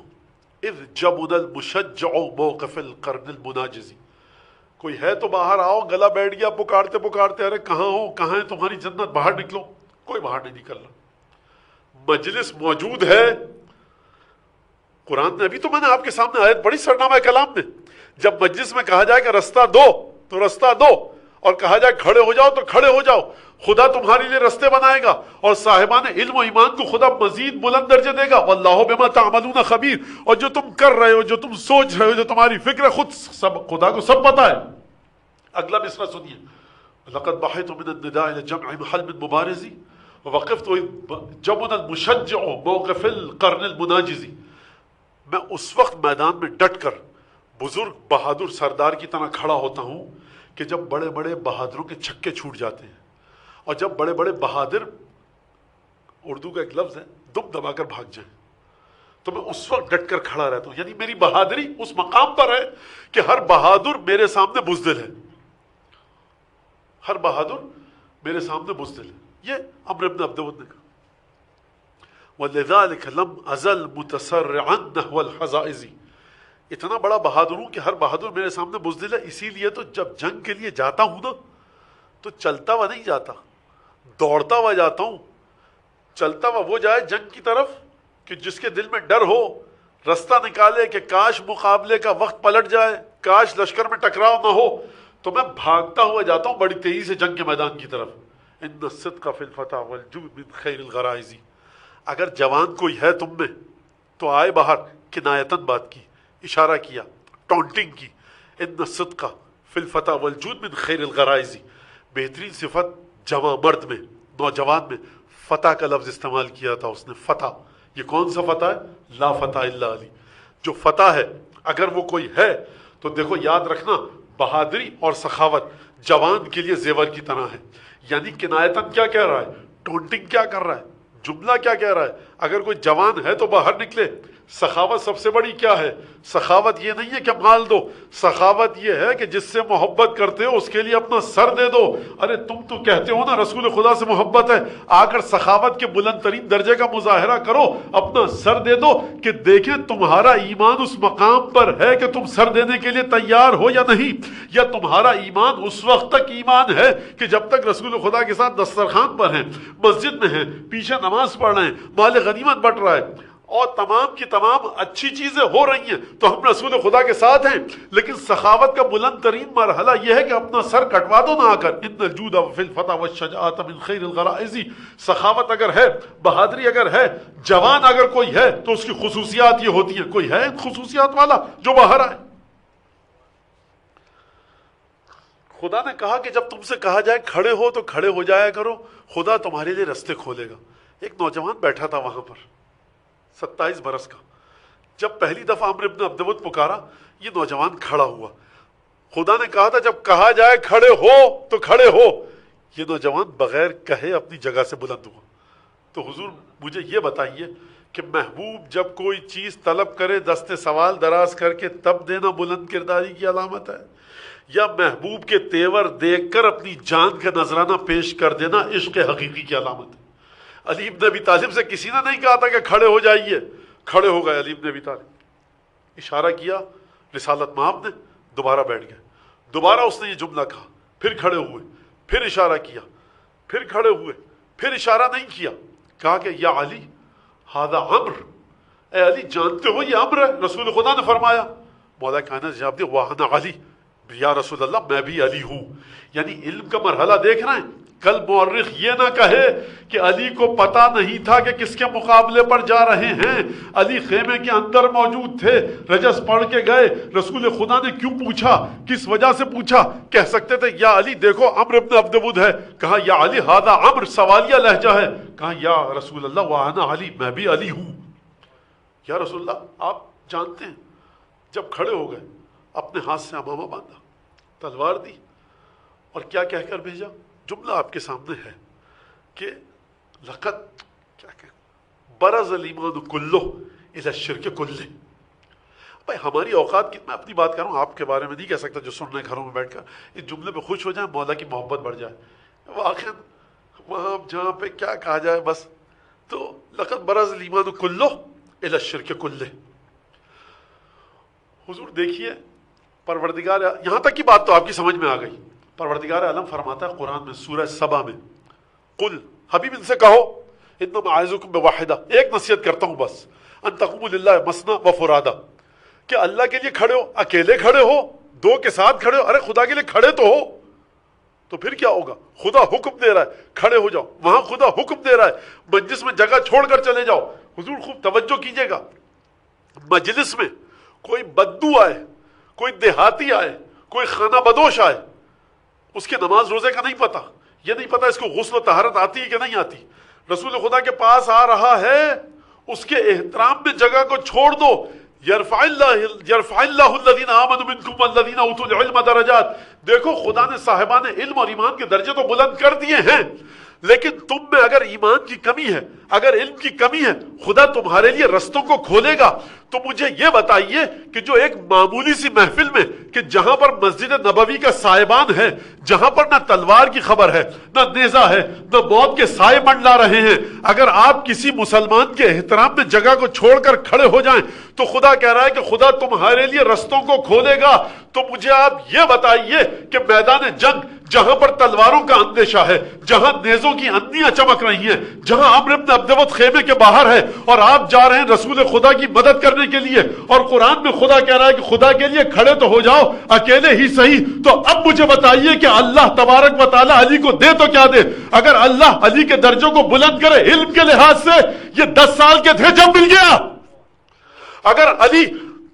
اِذْ جَبُنَ الْمُشَجَّعُ مَوْقِفَ الْقَرْنِ الْمُنَاجِزِ. کوئی ہے تو باہر آؤ، گلا بیٹھ گیا پکارتے پکارتے، ارے کہاں ہو، کہاں ہے تمہاری جنت، باہر نکلو. کوئی باہر نہیں نکل رہا. مجلس موجود ہے. قرآن نے ابھی تو میں نے آپ کے سامنے آیت پڑھی سرنامہ کلام میں، جب مجلس میں کہا جائے کہ رستہ دو تو رستہ دو، اور کہا جائے کھڑے ہو جاؤ تو کھڑے ہو جاؤ. خدا تمہارے لیے رستے بنائے گا، اور صاحبان علم و ایمان کو خدا مزید بلند درجے دے گا. واللہ بما تعملون خبیر. اور جو تم کر رہے ہو، جو تم سوچ رہے ہو، جو تمہاری فکر ہے، خود سب خدا کو سب پتا ہے. اگلا مصرع سنیے. لقد بحیت من النداء الى جمع محل من مبارزی ووقفت جبن المشجع موقف القرن المناجزی. میں اس وقت میدان میں ڈٹ کر بزرگ بہادر سردار کی طرح کھڑا ہوتا ہوں کہ جب بڑے بڑے بہادروں کے چھکے چھوٹ جاتے ہیں، اور جب بڑے بڑے بہادر، اردو کا ایک لفظ ہے، دم دبا کر بھاگ جائیں، تو میں اس وقت ڈٹ کر کھڑا رہتا ہوں. یعنی میری بہادری اس مقام پر ہے کہ ہر بہادر میرے سامنے بزدل ہے. ہر بہادر میرے سامنے بزدل ہے. یہ عمرو بن عبد ود نے کہا. وَلِذَلِكَ لَمْ أَزَلْ مُتَسَرِّعًا نَحْوَ الْحَزَائِزِ. اتنا بڑا بہادر ہوں کہ ہر بہادر میرے سامنے بزدل ہے. اسی لیے تو جب جنگ کے لیے جاتا ہوں نا، تو چلتا ہوا نہیں جاتا، دوڑتا ہوا جاتا ہوں. چلتا ہوا وہ جائے جنگ کی طرف کہ جس کے دل میں ڈر ہو، رستہ نکالے کہ کاش مقابلے کا وقت پلٹ جائے، کاش لشکر میں ٹکراؤ نہ ہو. تو میں بھاگتا ہوا جاتا ہوں بڑی تیزی سے جنگ کے میدان کی طرف. ان الصدق فی الفتح والجود من خیر الغرائز. اگر جوان کوئی ہے تم میں تو آئے باہر. کنایتاً بات کی، اشارہ کیا، ٹونٹنگ کی. ان الصدق فی الفتح والجود من خیر الغرائز. بہترین صفت جوان مرد میں، نوجوان میں فتح کا لفظ استعمال کیا تھا اس نے. فتح، یہ کون سا فتح ہے؟ لا فتح الا علی. جو فتح ہے اگر وہ کوئی ہے تو دیکھو یاد رکھنا، بہادری اور سخاوت جوان کے لیے زیور کی طرح ہے. یعنی کنایتاً کیا کہہ رہا ہے، ٹونٹنگ کیا کر رہا ہے، جملہ کیا کہہ رہا ہے؟ اگر کوئی جوان ہے تو باہر نکلے. سخاوت سب سے بڑی کیا ہے؟ سخاوت یہ نہیں ہے کہ مال دو، سخاوت یہ ہے کہ جس سے محبت کرتے ہو اس کے لیے اپنا سر دے دو. ارے تم تو کہتے ہو نا رسول خدا سے محبت ہے، آ کر سخاوت کے بلند ترین درجے کا مظاہرہ کرو، اپنا سر دے دو کہ دیکھیں تمہارا ایمان اس مقام پر ہے کہ تم سر دینے کے لیے تیار ہو یا نہیں. یا تمہارا ایمان اس وقت تک ایمان ہے کہ جب تک رسول خدا کے ساتھ دسترخوان پر ہیں، مسجد میں ہیں، پیچھے نماز پڑھ رہے ہیں، مال غنیمت بٹ رہا ہے، اور تمام کی تمام اچھی چیزیں ہو رہی ہیں، تو ہم رسول خدا کے ساتھ ہیں. لیکن سخاوت کا بلند ترین مرحلہ یہ ہے کہ اپنا سر کٹوا دو نہ آ کر. ان الجود فی الفتح والشجاعۃ من خیر الغرائز. سخاوت اگر ہے، بہادری اگر ہے، جوان اگر کوئی ہے تو اس کی خصوصیات یہ ہوتی ہیں. کوئی ہے ان خصوصیات والا جو باہر آئے. خدا نے کہا کہ جب تم سے کہا جائے کھڑے ہو تو کھڑے ہو جایا کرو، خدا تمہارے لیے رستے کھولے گا. ایک نوجوان بیٹھا تھا وہاں پر، 27 برس کا. جب پہلی دفعہ عمرو بن عبد ود پکارا، یہ نوجوان کھڑا ہوا. خدا نے کہا تھا جب کہا جائے کھڑے ہو تو کھڑے ہو. یہ نوجوان بغیر کہے اپنی جگہ سے بلند ہوا. تو حضور مجھے یہ بتائیے کہ محبوب جب کوئی چیز طلب کرے دست سوال دراز کر کے تب دینا بلند کرداری کی علامت ہے، یا محبوب کے تیور دیکھ کر اپنی جان کا نذرانہ پیش کر دینا عشق حقیقی کی علامت ہے؟ علی بن ابی طالب سے کسی نے نہیں کہا تھا کہ کھڑے ہو جائیے، کھڑے ہو گئے علی بن ابی طالب. اشارہ کیا رسالت مآب نے، دوبارہ بیٹھ گئے. دوبارہ اس نے یہ جملہ کہا، پھر کھڑے ہوئے، پھر اشارہ کیا، پھر کھڑے ہوئے، پھر اشارہ نہیں کیا. کہا کہ یا علی ھذا عمر، اے علی جانتے ہو یہ عمر ہے. رسول خدا نے فرمایا، مولا کائنات جواب دیا وانا علی، یا رسول اللہ میں بھی علی ہوں. یعنی علم کا مرحلہ دیکھ رہے ہیں. کل مورخ یہ نہ کہے کہ علی کو پتا نہیں تھا کہ کس کے مقابلے پر جا رہے ہیں. علی خیمے کے اندر موجود تھے، رجس پڑھ کے گئے. رسول خدا نے کیوں پوچھا، کس وجہ سے پوچھا؟ کہہ سکتے تھے یا علی دیکھو عمرو بن عبد ود ہے. کہا یا علی ھذا عمر، سوالیہ لہجہ ہے. کہا یا رسول اللہ وانا علی، میں بھی علی ہوں. یا رسول اللہ آپ جانتے ہیں. جب کھڑے ہو گئے اپنے ہاتھ سے امامہ باندھا، تلوار دی، اور کیا کہہ کر بھیجا؟ جملہ آپ کے سامنے ہے کہ لقد کیا کہ برز الایمان کلہ الی الشرک کلہ. بھائی ہماری اوقات کی، میں اپنی بات کر رہا ہوں، آپ کے بارے میں نہیں کہہ سکتا جو سن رہے ہیں گھروں میں بیٹھ کر اس جملے پہ خوش ہو جائیں، مولا کی محبت بڑھ جائے. واقعا وہاں جہاں پہ کیا کہا جائے بس. تو لقد برز الایمان کلہ الی الشرک کلہ. حضور دیکھیے پروردگار، یہاں تک کی بات تو آپ کی سمجھ میں آ گئی. پروردگار عالم فرماتا ہے قرآن میں سورہ سبا میں، قل حبیب ان سے کہو انما اعظکم بواحدہ، ایک نصیحت کرتا ہوں بس، ان تقوموا للہ مثنی و فرادا، کہ اللہ کے لیے کھڑے ہو، اکیلے کھڑے ہو، دو کے ساتھ کھڑے ہو. ارے خدا کے لیے کھڑے تو ہو. تو پھر کیا ہوگا؟ خدا حکم دے رہا ہے کھڑے ہو جاؤ، وہاں خدا حکم دے رہا ہے مجلس میں جگہ چھوڑ کر چلے جاؤ. حضور خوب توجہ کیجئے گا، مجلس میں کوئی بدو آئے، کوئی دیہاتی آئے، کوئی خانہ بدوش آئے، اس کے نماز روزے کا نہیں پتا، یہ نہیں پتا اس کو غسل و طہارت آتی ہے کہ نہیں آتی، رسول خدا کے پاس آ رہا ہے، اس کے احترام میں جگہ کو چھوڑ دو. یرفع اللہ الذین آمنوا منکم والذین اوتوا العلم درجات. دیکھو خدا نے صاحبان علم اور ایمان کے درجے تو بلند کر دیے ہیں، لیکن تم میں اگر ایمان کی کمی ہے، اگر علم کی کمی ہے، خدا تمہارے لیے رستوں کو کھولے گا. تو مجھے یہ بتائیے کہ جو ایک معمولی سی محفل میں، کہ جہاں پر مسجد نبوی کا سائبان ہے، جہاں پر نہ تلوار کی خبر ہے، نہ نیزہ ہے، نہ موت کے سائے منڈلا رہے ہیں، اگر آپ کسی مسلمان کے احترام میں جگہ کو چھوڑ کر کھڑے ہو جائیں تو خدا کہہ رہا ہے کہ خدا تمہارے لیے رستوں کو کھولے گا. تو مجھے آپ یہ بتائیے کہ میدان جنگ جہاں پر تلواروں کا اندیشہ ہے، جہاں نیزوں کی اندیاں چمک رہی ہیں، جہاں عمرو بن عبدوت خیمے کے باہر ہے اور آپ جا رہے ہیں رسول خدا کی مدد کرنے کے لیے، اور قرآن میں خدا کہہ رہا ہے کہ خدا کے لیے کھڑے تو ہو جاؤ اکیلے ہی صحیح. تو اب مجھے بتائیے کہ اللہ تبارک و تعالی علی کو دے تو کیا دے؟ اگر اللہ علی کے درجوں کو بلند کرے علم کے لحاظ سے، یہ 10 سال کے تھے جب مل گیا. اگر علی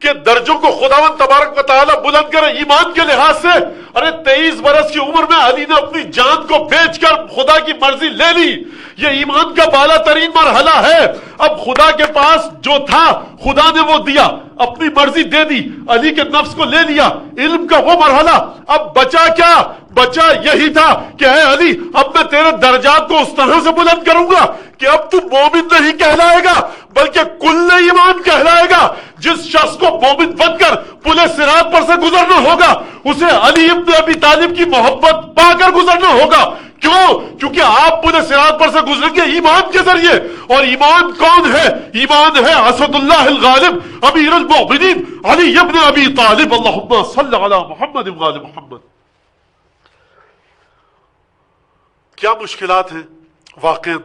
کے درجوں کو خداوند تبارک و تعالی بلند کرے ایمان کے لحاظ سے، ارے 23 برس کی عمر میں علی نے اپنی جان کو بیچ کر خدا کی مرضی لے لی. یہ ایمان کا بالا ترین مرحلہ ہے. اب خدا کے پاس جو تھا خدا نے وہ دیا، اپنی مرضی دے دی، علی کے نفس کو لے لیا، علم کا وہ مرحلہ. اب بچا کیا؟ بچا یہی تھا کہ اے علی اب میں تیرے درجات کو اس طرح سے بلند کروں گا کہ اب تو مومن نہیں کہلائے گا بلکہ کل ایمان کہلائے گا. جس شخص کو مومن بن کر پلے صراط پر سے گزرنا ہوگا اسے علی ابن ابی طالب کی محبت پا کر گزرنا ہوگا. کیوں؟ کیونکہ آپ پلے صراط پر سے گزریں گے ایمان کے ذریعے. اور ایمان کون ہے؟ ایمان ہے اسد اللہ الغالب امیر المؤمنین علی ابن ابی طالب. اللہم صل علی محمد وآل محمد. کیا مشکلات ہیں واقعا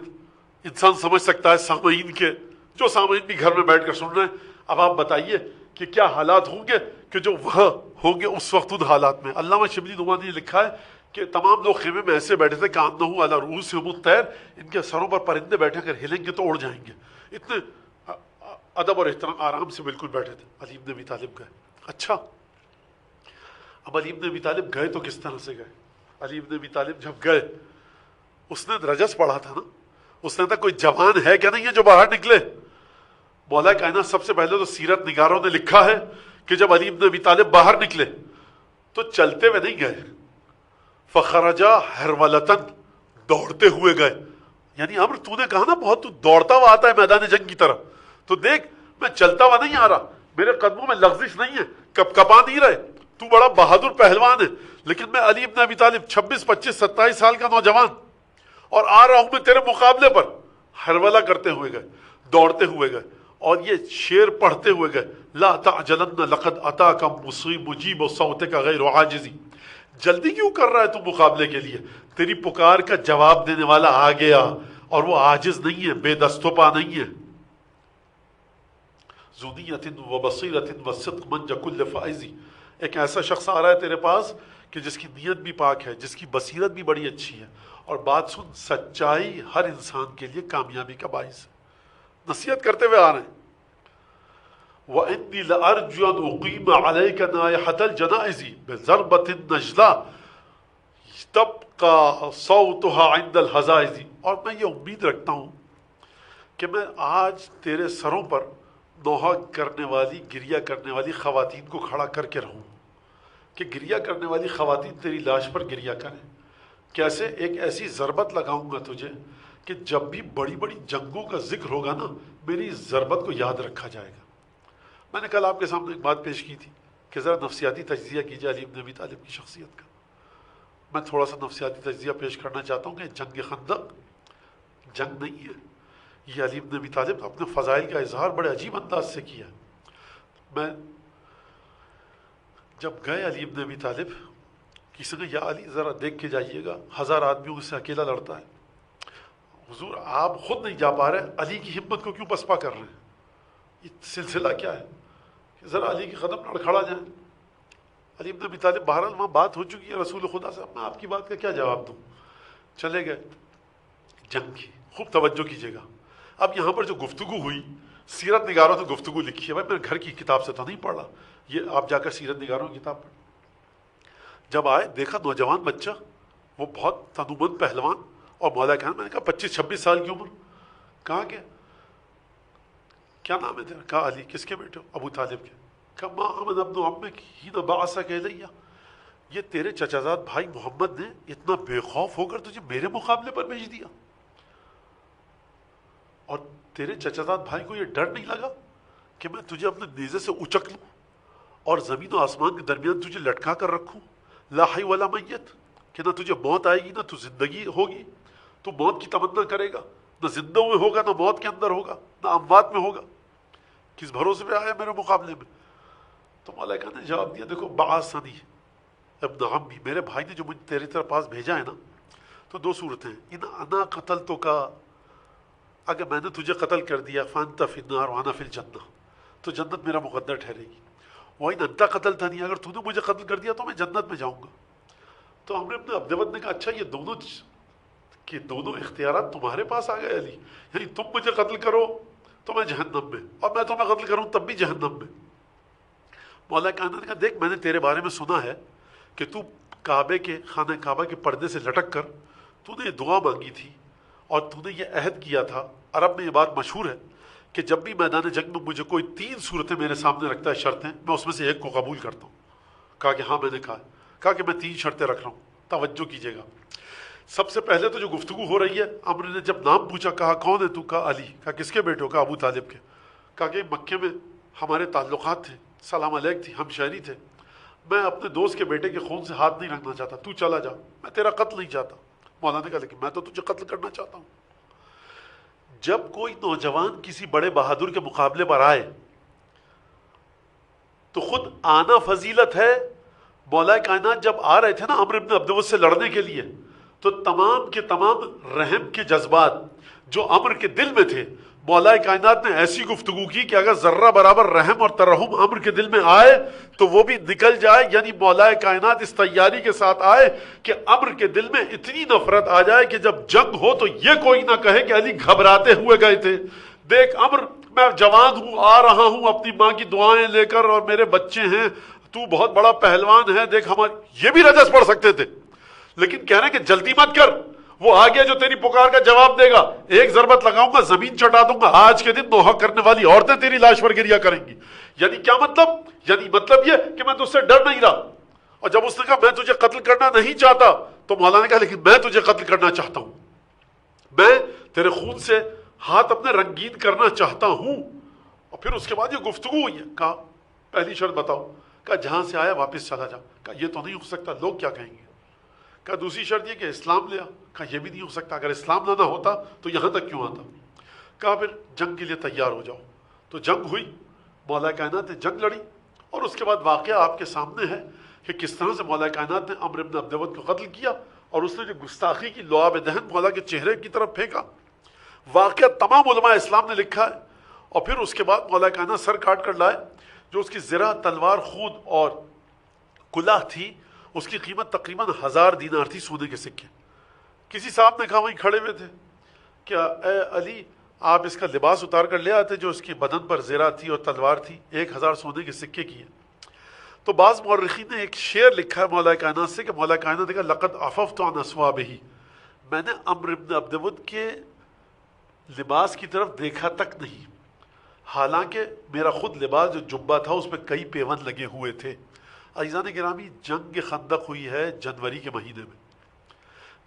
انسان سمجھ سکتا ہے. سامعین کے جو سامعین بھی گھر میں بیٹھ کر سن رہے ہیں، اب آپ بتائیے کہ کیا حالات ہوں گے کہ جو وہاں ہوں گے اس وقت ان حالات میں. علامہ شبلی نعمانی نے لکھا ہے کہ تمام لوگ خیمے میں ایسے بیٹھے تھے کہ کانہم علی رؤوسہم الطیر، ان کے سروں پر پرندے بیٹھے کر ہلیں گے تو اڑ جائیں گے. اتنے ادب اور احترام آرام سے بالکل بیٹھے تھے. علی ابن ابی طالب گئے. اچھا اب علی ابن ابی طالب گئے تو کس طرح سے گئے؟ علی ابن ابی طالب جب گئے اس نے رجس پڑھا تھا نا، اس نے تھا کوئی جوان ہے کیا نہیں ہے جو باہر نکلے. مولا کائنات سب سے پہلے تو سیرت نگاروں نے لکھا ہے کہ جب علی ابن ابی طالب باہر نکلے تو چلتے ہوئے نہیں گئے، فخرجا ہرولتن، دوڑتے ہوئے گئے. یعنی امر تو نے کہا نا بہت تو دوڑتا ہوا آتا ہے میدان جنگ کی طرف، تو دیکھ میں چلتا ہوا نہیں آ رہا، میرے قدموں میں لغزش نہیں ہے، کپ کپا نہیں رہے، تو بڑا بہادر پہلوان ہے. لیکن میں علی ابن ابی طالب 26 25 27 سال کا نوجوان اور آ رہا ہوں میں تیرے مقابلے پر. ہرولہ کرتے ہوئے گئے، دوڑتے ہوئے گئے اور یہ شعر پڑھتے ہوئے گئے، لا تعجلن لقد اتاک مجیب صوتک غیر عاجزی. جلدی کیوں کر رہا ہے تو مقابلے کے لیے؟ تیری پکار کا جواب دینے والا آ گیا اور وہ عاجز نہیں ہے، بے دست و پا نہیں ہے. ذنیۃ و بصیرۃ و صدق من کل فائزی. ایک ایسا شخص آ رہا ہے تیرے پاس کہ جس کی نیت بھی پاک ہے، جس کی بصیرت بھی بڑی اچھی ہے، اور بات سن، سچائی ہر انسان کے لیے کامیابی کا باعث ہے. نصیحت کرتے ہوئے آ رہے ہیں. وَإِنِّي لَأَرْجُو أَنْ أُقِيمَ عَلَيْكَ نَائِحَةَ الْجَنَائِزِ بِضَرْبَةٍ نَجْلَةٍ تَبْقَى صَوْتُهَا عِنْدَ الْحَزَائِزِ. اور میں یہ امید رکھتا ہوں کہ میں آج تیرے سروں پر نوحہ کرنے والی، گریہ کرنے والی خواتین کو کھڑا کر کے رہوں کہ گریہ کرنے والی خواتین تیری لاش پر گریہ کریں. کیسے؟ ایک ایسی ضربت لگاؤں گا تجھے کہ جب بھی بڑی بڑی جنگوں کا ذکر ہوگا نا میری اس ضربت کو یاد رکھا جائے گا۔ میں نے کل آپ کے سامنے ایک بات پیش کی تھی کہ ذرا نفسیاتی تجزیہ کیجیے علی بن ابی طالب کی شخصیت کا۔ میں تھوڑا سا نفسیاتی تجزیہ پیش کرنا چاہتا ہوں کہ جنگ خندق جنگ نہیں ہے، یہ علی بن ابی طالب اپنے فضائل کا اظہار بڑے عجیب انداز سے کیا۔ میں جب گئے علی بن ابی طالب، کسی نے یا علی ذرا دیکھ کے جائیے گا 1000 آدمیوں سے اکیلا لڑتا ہے، حضور آپ خود نہیں جا پا رہے، علی کی ہمت کو کیوں پسپا کر رہے ہیں؟ یہ سلسلہ کیا ہے کہ ذرا علی کے قدم لڑکھڑا جائیں۔ علی بن ابی طالب بہرحال وہاں بات ہو چکی ہے رسول خدا سے، میں آپ کی بات کا کیا جواب دوں، چلے گئے جنگ کی۔ خوب توجہ کیجیے گا، اب یہاں پر جو گفتگو ہوئی سیرت نگاروں نے گفتگو لکھی ہے، بھائی میں گھر کی کتاب سے تو نہیں پڑھ رہا، یہ آپ جا کر سیرت نگاروں کی کتاب پڑھ۔ جب آئے دیکھا نوجوان بچہ، وہ بہت تنومند پہلوان، اور مولا کہا، میں نے کہا 25-26 سال کی عمر، کہا کہ کیا نام ہے تیرا؟ کہا علی۔ کس کے بیٹے ہو؟ ابو طالب کے۔ کہا ما آمن ابن عمک حین بعثک الیہ، یہ تیرے چچا زاد بھائی محمد نے اتنا بے خوف ہو کر تجھے میرے مقابلے پر بھیج دیا، اور تیرے چچا زاد بھائی کو یہ ڈر نہیں لگا کہ میں تجھے اپنے نیزے سے اچک لوں اور زمین و آسمان کے درمیان تجھے لٹکا کر رکھوں، لا حی ولا میت، کہ نہ تجھے موت آئے گی نہ تو زندگی ہوگی، تو موت کی تمنا کرے گا، نہ زندوں میں ہوگا نہ موت کے اندر ہوگا نہ اموات میں ہوگا، کس بھروسے پہ آیا میرے مقابلے میں؟ تو ملائکہ نے جواب دیا، دیکھو بعثنی ابن عمی، میرے بھائی نے جو مجھے تیرے طرف پاس بھیجا ہے نا، تو دو صورتیں ہیں، ان انا قتلتک، اگر میں نے تجھے قتل کر دیا، فانت فی النار وانا فی الجنہ، تو جنت میرا مقدر ٹھہرے گی، وَإِنْ أَنْتَ قَتَلْتَنِي، اگر تو نے مجھے قتل کر دیا تو میں جنت میں جاؤں گا۔ تو ہم نے اپنے عبدود نے کہا اچھا یہ دونوں اختیارات تمہارے پاس آ گئے علی، یعنی تم مجھے قتل کرو تو میں جہنم میں، اور میں تمہیں قتل کروں تب بھی جہنم میں۔ مولا کائنات نے کہا دیکھ میں نے تیرے بارے میں سنا ہے کہ تو کعبے کے خانہ کعبہ کے پردے سے لٹک کر تو نے یہ دعا مانگی تھی اور تو نے یہ عہد کیا تھا، عرب میں یہ بات مشہور ہے کہ جب بھی میدان جنگ میں مجھے کوئی 3 صورتیں میرے سامنے رکھتا ہے شرطیں، میں اس میں سے ایک کو قبول کرتا ہوں۔ کہا کہ ہاں میں نے کہا کہ میں 3 شرطیں رکھ رہا ہوں، توجہ کیجیے گا۔ سب سے پہلے تو جو گفتگو ہو رہی ہے، عمرو نے جب نام پوچھا، کہا کون ہے تو؟ کہا علی۔ کہا کس کے بیٹے ہو؟ کہا ابو طالب کے۔ کہا کہ مکے میں ہمارے تعلقات تھے، سلام علیک تھی، ہم شہری تھے، میں اپنے دوست کے بیٹے کے خون سے ہاتھ نہیں رکھنا چاہتا، تو چلا جا، میں تیرا قتل نہیں چاہتا۔ مولانا نے کہا لیکن میں تو تجھے قتل کرنا چاہتا ہوں۔ جب کوئی نوجوان کسی بڑے بہادر کے مقابلے پر آئے تو خود آنا فضیلت ہے۔ مولا کائنات جب آ رہے تھے نا عمرو بن عبدود سے لڑنے کے لیے، تو تمام کے تمام رحم کے جذبات جو عمرو کے دل میں تھے، مولا کائنات نے ایسی گفتگو کی کہ اگر ذرہ برابر رحم اور ترحم عمرو کے دل میں آئے تو وہ بھی نکل جائے، یعنی مولا کائنات اس تیاری کے ساتھ آئے کہ عمرو کے دل میں اتنی نفرت آ جائے کہ جب جنگ ہو تو یہ کوئی نہ کہے کہ علی گھبراتے ہوئے گئے تھے۔ دیکھ عمرو میں جوان ہوں، آ رہا ہوں اپنی ماں کی دعائیں لے کر، اور میرے بچے ہیں، تو بہت بڑا پہلوان ہے، دیکھ ہمارے یہ بھی رجس پڑھ سکتے تھے، لیکن کہہ رہے ہیں کہ جلدی مت کر، وہ آ گیا جو تیری پکار کا جواب دے گا، ایک ضربت لگاؤں گا زمین چٹا دوں گا، آج کے دن نوحہ کرنے والی عورتیں تیری لاش پر گریا کریں گی۔ یعنی کیا مطلب؟ یعنی مطلب یہ کہ میں تجھ سے ڈر نہیں رہا۔ اور جب اس نے کہا میں تجھے قتل کرنا نہیں چاہتا، تو مولانا نے کہا لیکن میں تجھے قتل کرنا چاہتا ہوں، میں تیرے خون سے ہاتھ اپنے رنگین کرنا چاہتا ہوں۔ اور پھر اس کے بعد یہ گفتگو ہوئی ہے۔ کہا پہلی شرط بتاؤ؟ کہا جہاں سے آیا واپس چلا جا۔ کہا یہ تو نہیں ہو سکتا، لوگ کیا کہیں گے؟ کہا دوسری شرط یہ کہ اسلام لیا۔ کہا یہ بھی نہیں ہو سکتا، اگر اسلام لانا ہوتا تو یہاں تک کیوں آتا؟ کہا پھر جنگ کے لیے تیار ہو جاؤ۔ تو جنگ ہوئی، مولا کائنات نے جنگ لڑی، اور اس کے بعد واقعہ آپ کے سامنے ہے کہ کس طرح سے مولا کائنات نے عمرو بن عبدود کو قتل کیا، اور اس نے جو گستاخی کی لعاب دہن مولا کے چہرے کی طرف پھینکا۔ واقعہ تمام علماء اسلام نے لکھا ہے۔ اور پھر اس کے بعد مولا کائنات سر کاٹ کر لائے، جو اس کی زرہ، تلوار، خود اور کلاه تھی، اس کی قیمت تقریباً 1000 دینار تھی، سونے کے سکے۔ کسی صاحب نے کہا وہیں کھڑے ہوئے تھے، کیا اے علی آپ اس کا لباس اتار کر لے آتے جو اس کی بدن پر زرہ تھی اور تلوار تھی، 1000 سونے کے سکے کی ہے۔ تو بعض مورخین نے ایک شعر لکھا ہے مولا کائنات سے کہ مولا کائنات نے کہا لقد عففت عن اصوابہ، میں نے عمرو بن عبدود کے لباس کی طرف دیکھا تک نہیں، حالانکہ میرا خود لباس جو جبہ تھا اس پہ کئی پیون لگے ہوئے تھے۔ عزیزان گرامی، جنگ خندق ہوئی ہے جنوری کے مہینے میں۔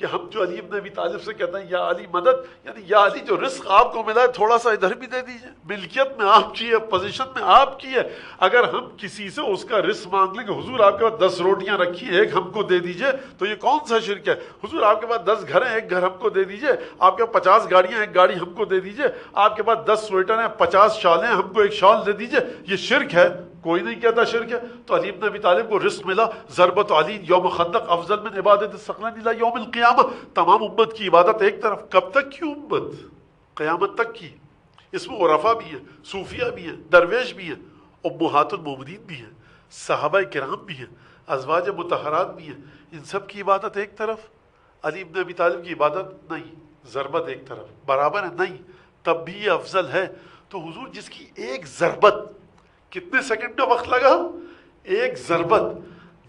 کہ ہم جو علی ابن ابی طالب سے کہتے ہیں یا علی مدد، یعنی یا علی جو رزق آپ کو ملا ہے تھوڑا سا ادھر بھی دے دیجئے، ملکیت میں آپ کی ہے، پوزیشن میں آپ کی ہے، اگر ہم کسی سے اس کا رزق مانگ لیں کہ حضور آپ کے پاس 10 روٹیاں رکھی ہیں ایک ہم کو دے دیجئے، تو یہ کون سا شرک ہے؟ حضور آپ کے پاس 10 گھر ہیں ایک گھر ہم کو دے دیجئے، آپ کے پاس 50 گاڑیاں ایک گاڑی ہم کو دے دیجئے، آپ کے پاس 10 سویٹر ہیں 50 شالیں ہیں ہم کو ایک شال دے دیجئے، یہ شرک ہے؟ کوئی نہیں کہتا شرک ہے۔ تو علی ابن ابی طالب کو رزق ملا، ضربت علی یوم خندق افضل من عبادت الثقلین الی یوم القیامہ، تمام امت کی عبادت ایک طرف، کب تک کی امت؟ قیامت تک کی۔ اس میں عرفاء بھی ہیں، صوفیہ بھی ہیں، درویش بھی ہیں، امہات المومنین بھی ہیں، صحابہ کرام بھی ہیں، ازواج مطہرات بھی ہیں، ان سب کی عبادت ایک طرف، علی ابن ابی طالب کی عبادت نہیں، ضربت ایک طرف، برابر ہے نہیں، تب بھی یہ افضل ہے۔ تو حضور جس کی ایک ضربت، کتنے سیکنڈ کا وقت لگا؟ ایک ضربت،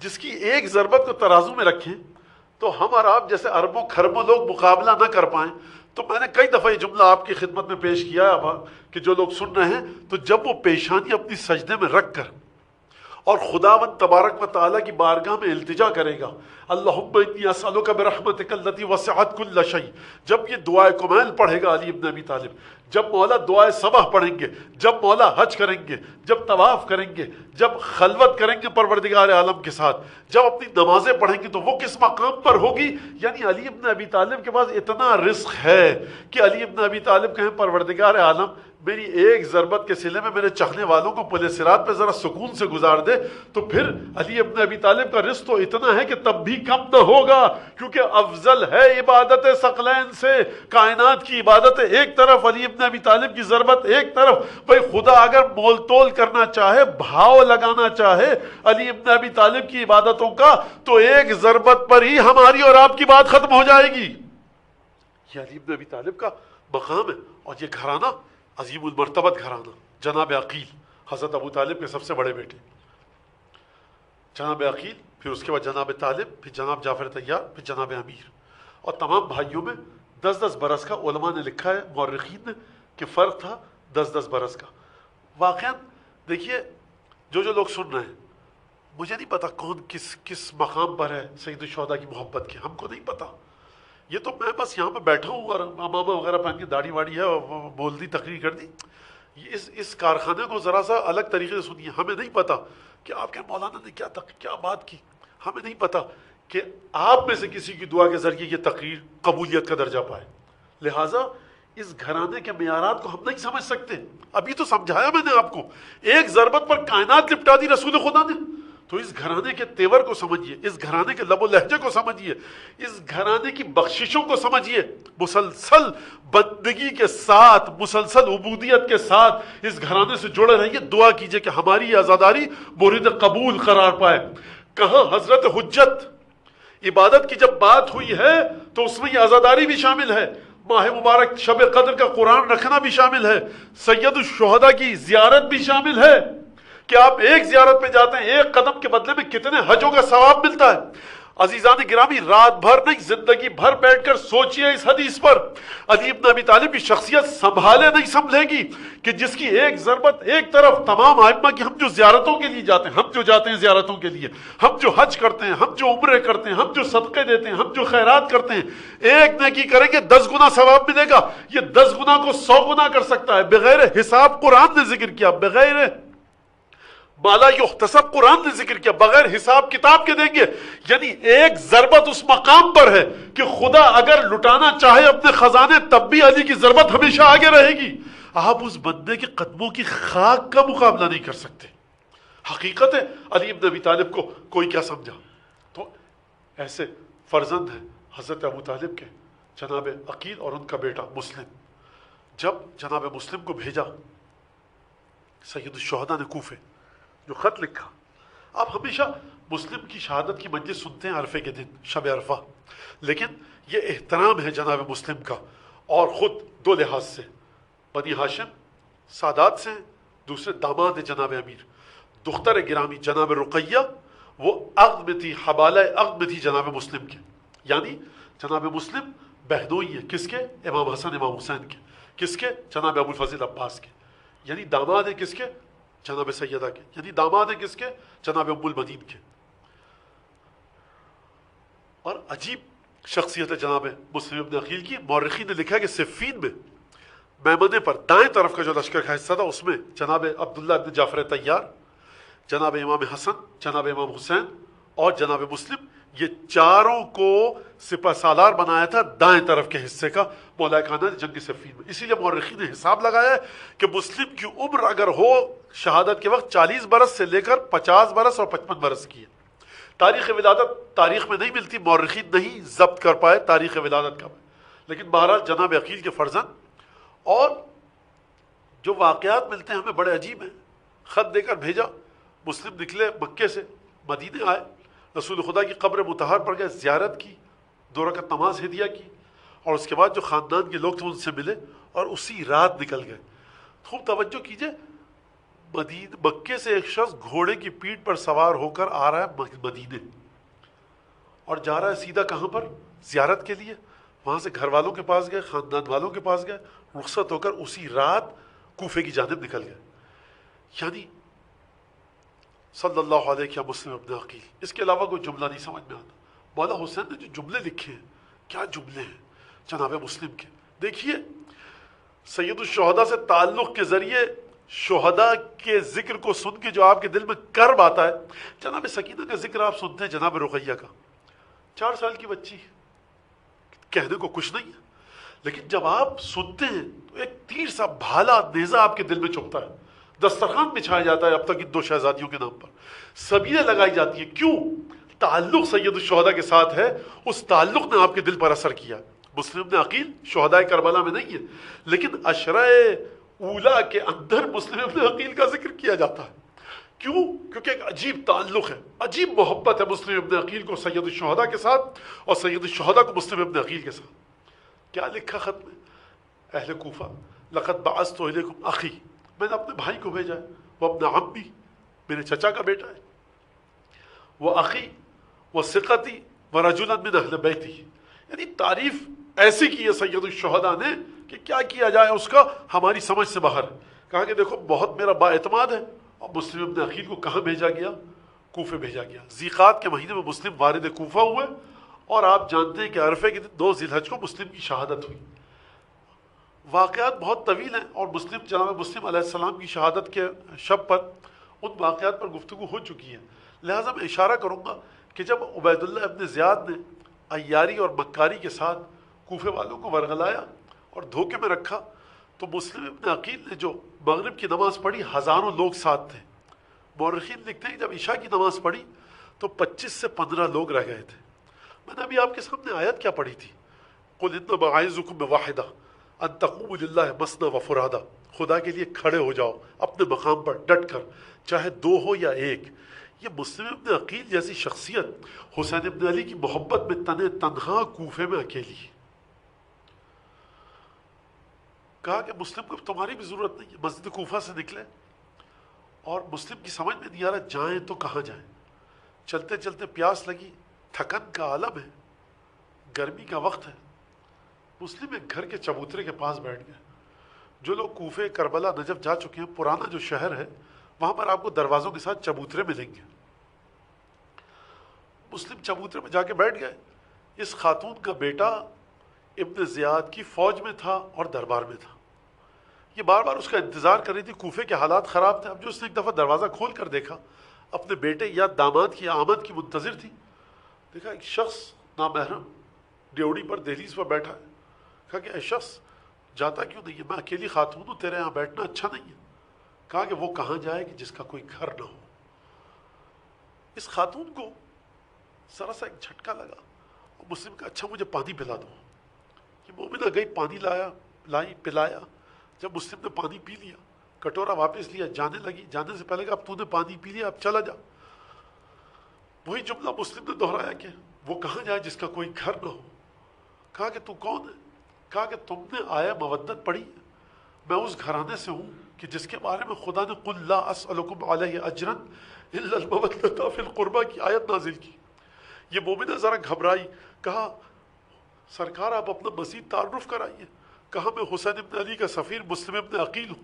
جس کی ایک ضربت کو ترازو میں رکھیں تو ہم اور آپ جیسے اربوں کھربوں لوگ مقابلہ نہ کر پائیں۔ تو میں نے کئی دفعہ یہ جملہ آپ کی خدمت میں پیش کیا ہے کہ جو لوگ سن رہے ہیں، تو جب وہ پیشانی اپنی سجدے میں رکھ کر اور خداوند تبارک و تعالیٰ کی بارگاہ میں التجا کرے گا، اللہم انی اسألک برحمتک التی وسعت کل شیء، جب یہ دعائے کمیل پڑھے گا علی ابن ابی طالب، جب مولا دعائے صبح پڑھیں گے، جب مولا حج کریں گے، جب طواف کریں گے، جب خلوت کریں گے پروردگار عالم کے ساتھ، جب اپنی نمازیں پڑھیں گے، تو وہ کس مقام پر ہوگی؟ یعنی علی ابن ابی طالب کے پاس اتنا رزق ہے کہ علی ابن ابی طالب کہیں پروردگار عالم میری ایک ضربت کے صلے میں میرے چاہنے والوں کو پل صراط پہ ذرا سکون سے گزار دے، تو پھر علی ابن ابی طالب کا رزق تو اتنا ہے کہ تب بھی کم نہ ہوگا، کیونکہ افضل ہے عبادت ثقلین سے۔ کائنات کی عبادت ایک طرف، علی ابن ابی طالب کی ضربت ایک طرف۔ بھئی خدا اگر مول تول کرنا چاہے، بھاؤ لگانا چاہے علی ابن ابی طالب کی عبادتوں کا، تو ایک ضربت پر ہی ہماری اور آپ کی بات ختم ہو جائے گی۔ یہ علی ابن ابی طالب کا مقام ہے، اور یہ گھرانہ عظیم المرتبت گھرانہ، جناب عقیل حضرت ابو طالب کے سب سے بڑے بیٹے، جناب عقیل، پھر اس کے بعد جناب طالب، پھر جناب جعفر طیار، پھر جناب امیر، اور تمام بھائیوں میں 10-10 برس کا، علماء نے لکھا ہے مورخین نے کہ فرق تھا 10-10 برس کا۔ واقعاً دیکھیے جو لوگ سن رہے ہیں، مجھے نہیں پتا کون کس مقام پر ہے سید الشہداء کی محبت کے، ہم کو نہیں پتا، یہ تو میں بس یہاں پہ بیٹھا ہوں اور امامہ وغیرہ پہن کے داڑھی واڑی ہے اور بول دی، تقریر کر دی۔ اس کارخانے کو ذرا سا الگ طریقے سے سنیے، ہمیں نہیں پتا کہ آپ کے مولانا نے کیا بات کی، ہمیں نہیں پتا کہ آپ میں سے کسی کی دعا کے ذریعے یہ تقریر قبولیت کا درجہ پائے، لہٰذا اس گھرانے کے معیارات کو ہم نہیں سمجھ سکتے۔ ابھی تو سمجھایا میں نے آپ کو، ایک ضربت پر کائنات لپٹا دی رسول خدا نے۔ تو اس گھرانے کے تیور کو سمجھیے، اس گھرانے کے لب و لہجے کو سمجھیے، اس گھرانے کی بخششوں کو سمجھیے، مسلسل بندگی کے ساتھ، مسلسل عبودیت کے ساتھ اس گھرانے سے جڑے رہیے، دعا کیجئے کہ ہماری یہ عزاداری مورد قبول قرار پائے۔ کہاں حضرت حجت عبادت کی جب بات ہوئی ہے تو اس میں یہ عزاداری بھی شامل ہے، ماہ مبارک شب قدر کا قرآن رکھنا بھی شامل ہے، سید الشہداء کی زیارت بھی شامل ہے کہ آپ ایک زیارت پہ جاتے ہیں، ایک قدم کے بدلے میں کتنے حجوں کا ثواب ملتا ہے۔ عزیزان گرامی، رات بھر نہیں زندگی بھر بیٹھ کر سوچئے اس حدیث پر۔ علی ابن ابی طالب کی شخصیت سنبھالے نہیں سنبھلے گی کہ جس کی ایک ضربت ایک طرف، تمام ائمہ کی، ہم جو زیارتوں کے لیے جاتے ہیں، ہم جو جاتے ہیں زیارتوں کے لیے، ہم جو حج کرتے ہیں، ہم جو عمرے کرتے ہیں، ہم جو صدقے دیتے ہیں، ہم جو خیرات کرتے ہیں، ایک نیکی کریں گے 10 گنا ثواب ملے گا، یہ 10 گنا کو 100 گنا کر سکتا ہے بغیر حساب۔ قرآن نے ذکر کیا بغیر مالا یحتسب، قرآن نے ذکر کیا بغیر حساب کتاب کے دیں گے، یعنی ایک ضربت اس مقام پر ہے کہ خدا اگر لٹانا چاہے اپنے خزانے تب بھی علی کی ضربت ہمیشہ آگے رہے گی۔ آپ اس بندے کے قدموں کی خاک کا مقابلہ نہیں کر سکتے۔ حقیقت ہے علی ابن ابی طالب کو کوئی کیا سمجھا، تو ایسے فرزند ہیں حضرت ابو طالب کے، جناب عقیل اور ان کا بیٹا مسلم۔ جب جناب مسلم کو بھیجا سید الشہداء نے کوفے، جو خط لکھا، آپ ہمیشہ مسلم کی شہادت کی مجلس سنتے ہیں عرفے کے دن، شب عرفہ، لیکن یہ احترام ہے جناب مسلم کا، اور خود دو لحاظ سے، بنی ہاشم سادات سے، دوسرے داماد جناب امیر، دختر گرامی جناب رقیہ وہ عقد میں تھی، حبالہ عقد میں تھی جناب مسلم کے، یعنی جناب مسلم بہنوئی ہے کس کے؟ امام حسن امام حسین کے، کس کے؟ جناب ابو الفضل عباس کے، یعنی داماد ہے کس کے؟ جناب سیدہ کے، یعنی داماد ہے کس کے؟ جناب ام المنین کے۔ اور عجیب شخصیت جناب مسلم ابن عقیل کی، مورخین نے لکھا ہے کہ صفین میں میمنے پر دائیں طرف کا جو لشکر کا حصہ تھا اس میں جناب عبداللہ ابن جعفر طیار، جناب امام حسن، جناب امام حسین اور جناب مسلم، یہ چاروں کو سپہ سالار بنایا تھا دائیں طرف کے حصے کا مولا کانا جنگ صفین میں۔ اسی لیے مورخین نے حساب لگایا ہے کہ مسلم کی عمر اگر ہو شہادت کے وقت 40 برس سے لے کر 50 برس اور 55 برس کی ہے۔ تاریخ ولادت تاریخ میں نہیں ملتی، مورخین نہیں ضبط کر پائے تاریخ ولادت کا، لیکن بہرحال جناب عقیل کے فرزند، اور جو واقعات ملتے ہیں ہمیں بڑے عجیب ہیں۔ خط دے کر بھیجا، مسلم نکلے مکے سے، مدینے آئے، رسول خدا کی قبر مطہر پر گئے، زیارت کی، 2 رکعت نماز ہدیہ کی، اور اس کے بعد جو خاندان کے لوگ تھے ان سے ملے اور اسی رات نکل گئے۔ خوب توجہ کیجئے، مکے سے ایک شخص گھوڑے کی پیٹھ پر سوار ہو کر آ رہا ہے مدینے، اور جا رہا ہے سیدھا کہاں پر؟ زیارت کے لیے۔ وہاں سے گھر والوں کے پاس گئے، خاندان والوں کے پاس گئے، رخصت ہو کر اسی رات کوفے کی جانب نکل گئے۔ یعنی صلی اللہ علیہ یا مسلم ابن عقیل، اس کے علاوہ کوئی جملہ نہیں سمجھ میں آتا۔ مولا حسین نے جو جملے لکھے ہیں، کیا جملے ہیں جناب مسلم کے۔ دیکھیے، سید الشہداء سے تعلق کے ذریعے شہداء کے ذکر کو سن کے جو آپ کے دل میں کرب آتا ہے، جناب سکینہ کا ذکر آپ سنتے ہیں، جناب رقیہ کا، 4 سال کی بچی، کہنے کو کچھ نہیں ہے، لیکن جب آپ سنتے ہیں تو ایک تیر سا بھالا نیزہ آپ کے دل میں چبھتا ہے۔ دسترخوان بچھایا جاتا ہے اب تک ان 2 شہزادیوں کے نام پر، سبیلیں لگائی جاتی ہیں، کیوں؟ تعلق سید الشہداء کے ساتھ ہے، اس تعلق نے آپ کے دل پر اثر کیا۔ مسلم ابن عقیل شہداء کربلا میں نہیں ہے، لیکن عشرہ اولا کے اندر مسلم ابن عقیل کا ذکر کیا جاتا ہے۔ کیوں؟ کیونکہ ایک عجیب تعلق ہے، عجیب محبت ہے مسلم ابن عقیل کو سید الشہداء کے ساتھ، اور سید الشہداء کو مسلم ابن عقیل کے ساتھ۔ کیا لکھا خط میں؟ اہل کوفہ، لقد بعثت الیکم اخی، میں نے اپنے بھائی کو بھیجا ہے، وہ ابن عمی، میرے چچا کا بیٹا ہے، وہ اخی وہ ثقتی و رجلا من اہل بیتی، یعنی تعریف ایسی کی ہے سید الشہداء نے کہ کیا کیا جائے اس کا ہماری سمجھ سے باہر ہے۔ کہا کہ دیکھو بہت میرا با اعتماد ہے۔ اور مسلم ابن عقیل کو کہاں بھیجا گیا؟ کوفے بھیجا گیا۔ ذیقات کے مہینے میں مسلم وارد کوفہ ہوئے، اور آپ جانتے ہیں کہ عرفے کے دن 2 ذی الحج کو مسلم کی شہادت ہوئی۔ واقعات بہت طویل ہیں، اور جناب مسلم علیہ السلام کی شہادت کے شب پر ان واقعات پر گفتگو ہو چکی ہے، لہٰذا میں اشارہ کروں گا کہ جب عبید اللہ ابن زیاد نے عیاری اور مکاری کے ساتھ کوفے والوں کو ورغلایا اور دھوکے میں رکھا، تو مسلم ابن عقیل نے جو مغرب کی نماز پڑھی، ہزاروں لوگ ساتھ تھے۔ مورخین لکھتے ہیں کہ جب عشاء کی نماز پڑھی تو 25 سے 15 لوگ رہ گئے تھے۔ میں نے ابھی آپ کے سامنے آیت کیا پڑھی تھی؟ قُلْ إِنَّمَا أَعِظُكُم بِوَاحِدَةٍ أَن تَقُومُوا لِلَّهِ مَثْنَىٰ وَفُرَادَىٰ، خدا کے لیے کھڑے ہو جاؤ اپنے مقام پر ڈٹ کر، چاہے 2 ہو یا 1۔ یہ مسلم ابن عقیل جیسی شخصیت حسین ابن علی کی محبت میں تنہا کوفے میں اکیلی ہے۔ کہا کہ مسلم کو تمہاری بھی ضرورت نہیں ہے۔ مسجد کوفہ سے نکلے، اور مسلم کی سمجھ میں نہیں آ رہا جائیں تو کہاں جائیں۔ چلتے چلتے پیاس لگی، تھکن کا عالم ہے، گرمی کا وقت ہے۔ مسلم ایک گھر کے چبوترے کے پاس بیٹھ گئے۔ جو لوگ کوفے، کربلا، نجف جا چکے ہیں، پرانا جو شہر ہے وہاں پر آپ کو دروازوں کے ساتھ چبوترے ملیں گے۔ مسلم چبوترے میں جا کے بیٹھ گئے۔ اس خاتون کا بیٹا ابن زیاد کی فوج میں تھا اور دربار میں تھا۔ یہ بار بار اس کا انتظار کر رہی تھی، کوفے کے حالات خراب تھے۔ اب جو اس نے ایک دفعہ دروازہ کھول کر دیکھا، اپنے بیٹے یا داماد کی آمد کی منتظر تھی، دیکھا ایک شخص نامحرم ڈیوڑی پر دہلیز پر بیٹھا ہے۔ کہا کہ اے شخص جاتا کیوں نہیں ہے؟ میں اکیلی خاتون ہوں، تیرے یہاں بیٹھنا اچھا نہیں ہے۔ کہا کہ وہ کہاں جائے کہ جس کا کوئی گھر نہ ہو۔ اس خاتون کو ذرا سا ایک جھٹکا لگا، اور مسلم کا اچھا مجھے پانی پلا دو۔ یہ مومنہ گئی، پانی لائی، پلایا۔ جب مسلم نے پانی پی لیا، کٹورا واپس لیا، جانے لگی، جانے سے پہلے کہا اب تو نے پانی پی لیا، اب چلا جا۔ وہی جملہ مسلم نے دہرایا کہ وہ کہاں جائے جس کا کوئی گھر نہ ہو۔ کہا کہ تو کون ہے؟ کہا کہ تم نے آیا مودت پڑھی؟ میں اس گھرانے سے ہوں کہ جس کے بارے میں خدا نے قُلْ لَا أَسْأَلُكُمْ عَلَيْهِ أَجْرًا إِلَّا الْمَوَدَّةَ فِي الْقُرْبَىٰ کی آیت نازل کی۔ یہ مومنہ ذرا گھبرائی، کہا سرکار آپ اپنا مزید تعارف کرائیے۔ کہا میں حسین ابن علی کا سفیر مسلم ابن عقیل ہوں۔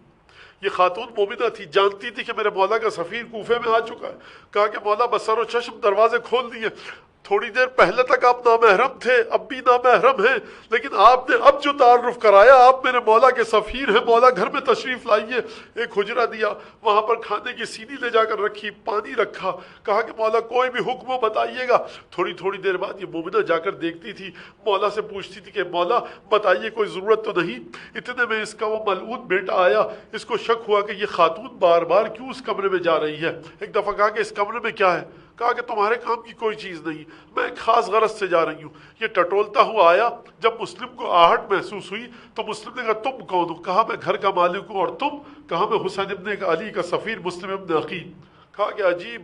یہ خاتون مومنہ تھی، جانتی تھی کہ میرے مولا کا سفیر کوفے میں آ چکا ہے۔ کہا کہ مولا بصر و چشم دروازے کھول دیے، تھوڑی دیر پہلے تک آپ نامحرم تھے، اب بھی نامحرم ہیں، لیکن آپ نے اب جو تعارف کرایا آپ میرے مولا کے سفیر ہیں، مولا گھر میں تشریف لائیے، ایک حجرہ دیا، وہاں پر کھانے کی سینی لے جا کر رکھی، پانی رکھا، کہا کہ مولا کوئی بھی حکم ہو بتائیے گا۔ تھوڑی دیر بعد یہ مومنہ جا کر دیکھتی تھی، مولا سے پوچھتی تھی کہ مولا بتائیے کوئی ضرورت تو نہیں؟ اتنے میں اس کا وہ ملعون بیٹا آیا، اس کو شک ہوا کہ یہ خاتون بار بار کیوں اس کمرے میں جا رہی ہے۔ ایک دفعہ کہا کہ اس کمرے میں کیا ہے؟ کہا کہ تمہارے کام کی کوئی چیز نہیں، میں ایک خاص غرض سے جا رہی ہوں۔ یہ ٹٹولتا ہوا آیا، جب مسلم کو آہٹ محسوس ہوئی تو مسلم نے کہا تم کون ہو؟ کہا میں گھر کا مالک ہوں، اور تم؟ کہا میں حسین ابن علی کا سفیر مسلم ابن عقیل۔ کہا کہ عجیب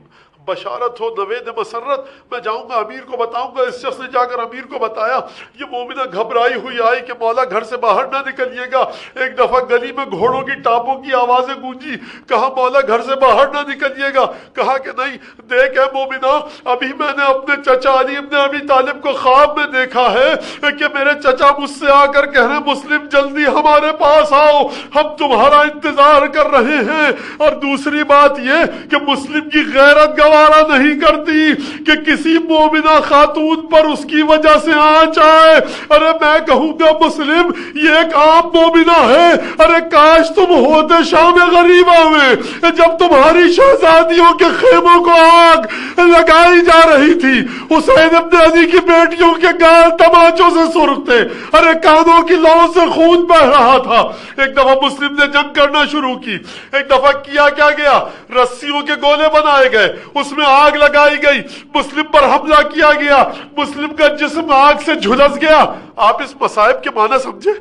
بشارت ہو، نوید مسرت، میں جاؤں گا امیر کو بتاؤں گا۔ اس شخص نے جا کر امیر کو بتایا، یہ مومنہ گھبرائی ہوئی آئی کہ مولا گھر سے باہر نہ نکلیے گا۔ ایک دفعہ گلی میں گھوڑوں کی ٹاپوں کی آوازیں گونجی، کہا مولا گھر سے باہر نہ نکلیے گا۔ کہا کہ نہیں، دیکھ اے مومنہ، ابھی میں نے اپنے چچا علی ابن ابی طالب کو خواب میں دیکھا ہے کہ میرے چچا مجھ سے آ کر کہہ رہے مسلم جلدی ہمارے پاس آؤ، ہم تمہارا انتظار کر رہے ہیں۔ اور دوسری بات یہ کہ مسلم کی غیرت گوارا نہیں کرتی کہ کسی مومنہ خاتون پر اس کی وجہ سے آنچ آئے۔ ارے میں کہوں گا مسلم یہ ایک عام مومنہ ہے، ارے کاش تم ہوتے شام غریبہ میں جب تمہاری شہزادیوں کے خیموں کو آگ لگائی جا رہی تھی، حسین ابن علی کی بیٹیوں کے گال تماچوں سے سرخ تھے، ارے کانوں کی لو سے خون بہ رہا تھا۔ ایک دفعہ مسلم نے جنگ کرنا شروع کی، ایک دفعہ کیا گیا، رسیوں کے گولے بنائے گئے، اس میں آگ لگائی گئی، مسلم پر حملہ کیا گیا، مسلم کا جسم آگ سے جھلس گیا۔ آپ اس مصائب کے معنی سمجھے؟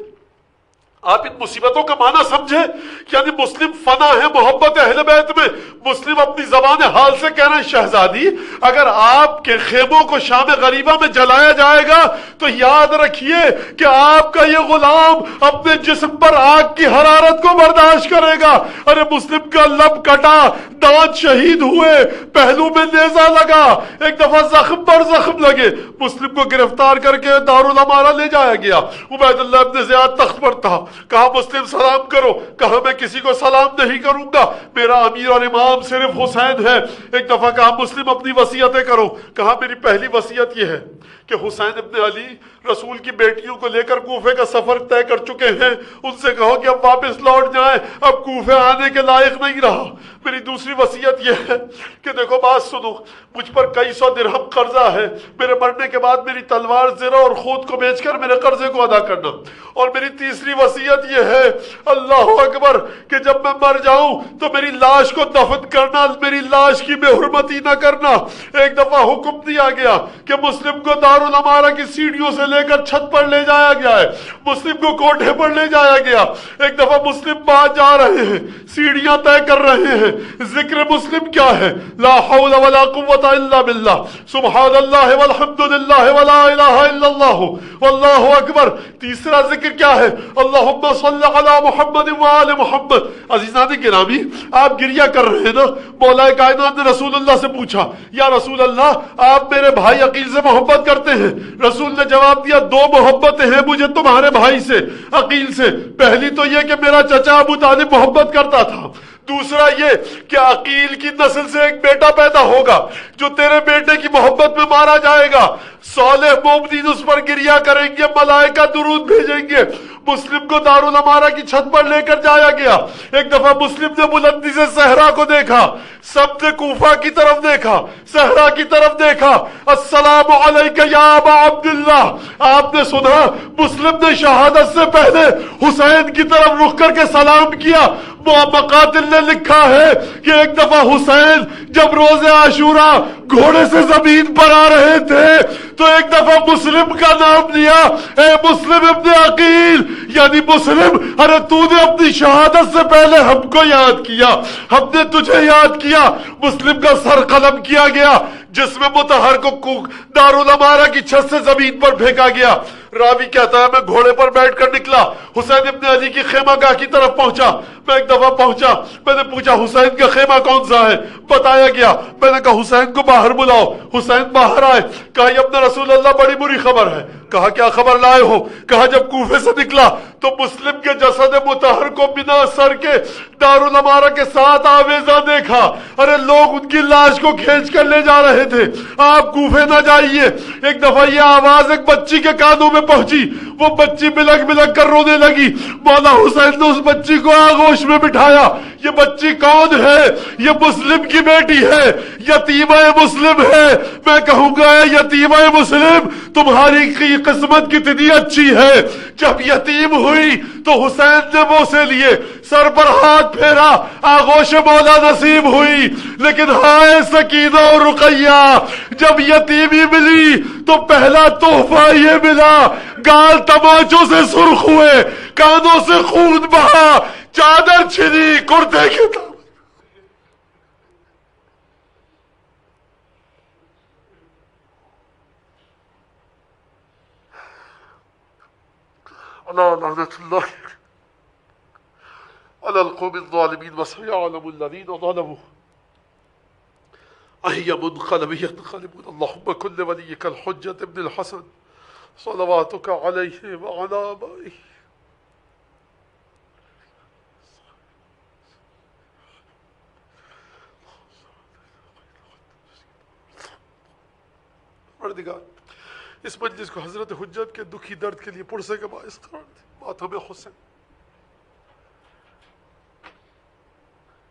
آپ ان مصیبتوں کا معنی سمجھے؟ یعنی مسلم فنا ہے محبت اہل بیت میں، مسلم اپنی زبان حال سے کہہ رہے ہیں شہزادی اگر آپ کے خیموں کو شام غریبہ میں جلایا جائے گا تو یاد رکھیے کہ آپ کا یہ غلام اپنے جسم پر آگ کی حرارت کو برداشت کرے گا۔ ارے مسلم کا لب کٹا، دانت شہید ہوئے، پہلو میں نیزہ لگا، ایک دفعہ زخم پر زخم لگے، مسلم کو گرفتار کر کے دارالامارہ لے جایا گیا۔ عبید اللہ ابن زیاد تخت پر تھا، کہا مسلم سلام کرو، کہا میں کسی کو سلام نہیں کروں گا، میرا امیر اور امام صرف حسین ہے۔ ایک دفعہ کہا مسلم اپنی وصیتیں کرو، کہا میری پہلی وصیت یہ ہے کہ حسین ابن علی رسول کی بیٹیوں کو لے کر کوفے کا سفر طے کر چکے ہیں، ان سے کہو کہ اب واپس لوٹ جائیں، اب کوفے آنے کے لائق نہیں رہا۔ میری دوسری وصیت یہ ہے کہ دیکھو بات سنو، مجھ پر کئی سو درہم قرضہ ہے، میرے مرنے کے بعد میری تلوار زرہ اور خود کو بیچ کر میرے قرضے کو ادا کرنا۔ اور میری تیسری وصیت یہ ہے اللہ اکبر کہ جب میں مر جاؤں تو میری لاش کو دفن کرنا، میری لاش کی بے حرمتی نہ کرنا۔ ایک دفعہ حکم دیا گیا کہ مسلم کو دارالامارہ کی سیڑھیوں سے لے کر چھت پر لے جایا گیا ہے، مسلم کو کوٹھے پر لے جایا گیا۔ ایک دفعہ مسلم بات جا رہے ہیں، سیڑھیاں طے کر رہے ہیں، ذکر مسلم کیا ہے؟ لا حول ولا قوت الا باللہ، سبحان اللہ والحمد للہ ولا الہ الا اللہ واللہ اکبر۔ تیسرا ذکر کیا ہے؟ اللہم صلی علی محمد وآل محمد۔ عزیزان گرامی آپ گریہ کر رہے ہیں نا؟ مولا کائنات نے رسول اللہ سے پوچھا یا رسول اللہ آپ میرے بھائی عقیل سے محبت کرتے ہیں؟ رسول نے جواب دیا دو محبتیں ہیں مجھے تمہارے بھائی سے، عقیل سے۔ پہلی تو یہ کہ میرا چچا ابو طالب محبت کرتا تھا، دوسرا یہ کہ عقیل کی نسل سے ایک بیٹا پیدا ہوگا جو تیرے بیٹے کی محبت میں مارا جائے گا، صالح مومنین اس پر گریہ کریں گے، ملائکہ درود بھیجیں گے۔ مسلم کو دارالامارہ کی چھت پر لے کر جایا گیا۔ ایک دفعہ مسلم نے بلندی سے صحرا کو دیکھا، سب نے کوفہ کی طرف دیکھا، صحرا کی طرف دیکھا، السلام علیکہ یا ابا عبداللہ۔ آپ نے سنا مسلم نے شہادت سے پہلے حسین کی طرف رخ کر کے سلام کیا۔ مقاتل نے لکھا ہے کہ ایک دفعہ حسین جب روز عاشوراء گھوڑے سے زمین پر آ رہے تھے تو ایک دفعہ مسلم کا نام لیا، اے مسلم ابن عقیل، یعنی مسلم ارے تو نے اپنی شہادت سے پہلے ہم کو یاد کیا، ہم نے تجھے یاد کیا۔ مسلم کا سر قلم کیا گیا، جسم مطہر کو دارالامارہ کی چھت سے زمین پر پھینکا گیا۔ راوی کہتا ہے میں گھوڑے پر بیٹھ کر نکلا، حسین ابن علی کی خیمہ گاہ کی طرف پہنچا۔ میں ایک دفعہ پہنچا، میں نے پوچھا حسین کا خیمہ کون سا ہے؟ بتایا گیا۔ میں نے کہا حسین کو باہر بلاؤ۔ حسین باہر آئے، کہا یا ابن رسول اللہ بڑی بری خبر ہے۔ کہا کیا خبر لائے ہو؟ کہا جب کوفے سے نکلا تو مسلم کے جسد مطہر کو بنا سر کے دارالامارہ کے ساتھ آویزہ دیکھا. ارے لوگ ان کی لاش کو کھینچ کر لے جا رہے تھے. آپ کوفے نہ جائیے. ایک دفعہ یہ آواز ایک بچی کے کانوں میں پہنچی. وہ بچی بلک بلک کر رونے لگی. مولا حسین نے اس بچی کو آغوش میں بٹھایا. یہ بچی کون ہے؟ یہ مسلم کی بیٹی ہے، یتیمہ مسلم ہے. میں کہوں گا اے یتیمہ مسلم، تمہاری قسمت کتنی اچھی ہے. جب یتیم ہوئی تو حسین نے بوسے لیے، سر پر ہاتھ پھیرا، آغوش مولا نصیب ہوئی. لیکن ہائے سکینہ اور رقیہ، جب یتیمی ملی تو پہلا تحفہ یہ ملا، گال تماچوں سے سرخ ہوئے، کانوں سے خون بہا، چادر چھنی، کرتے کے دامن. لعنت اللہ علی القوم الظالمین وسيعلم الذین ظلموا أي منقلب ينقلبون. اللهم كن لوليك الحجة ابن الحسن صلواتك عليه وعلى آبائه. پروردگار اس مجلس کو حضرت حجت کے دکھی درد کے لیے پرسے کا باعث قرار دے. ماتم حسین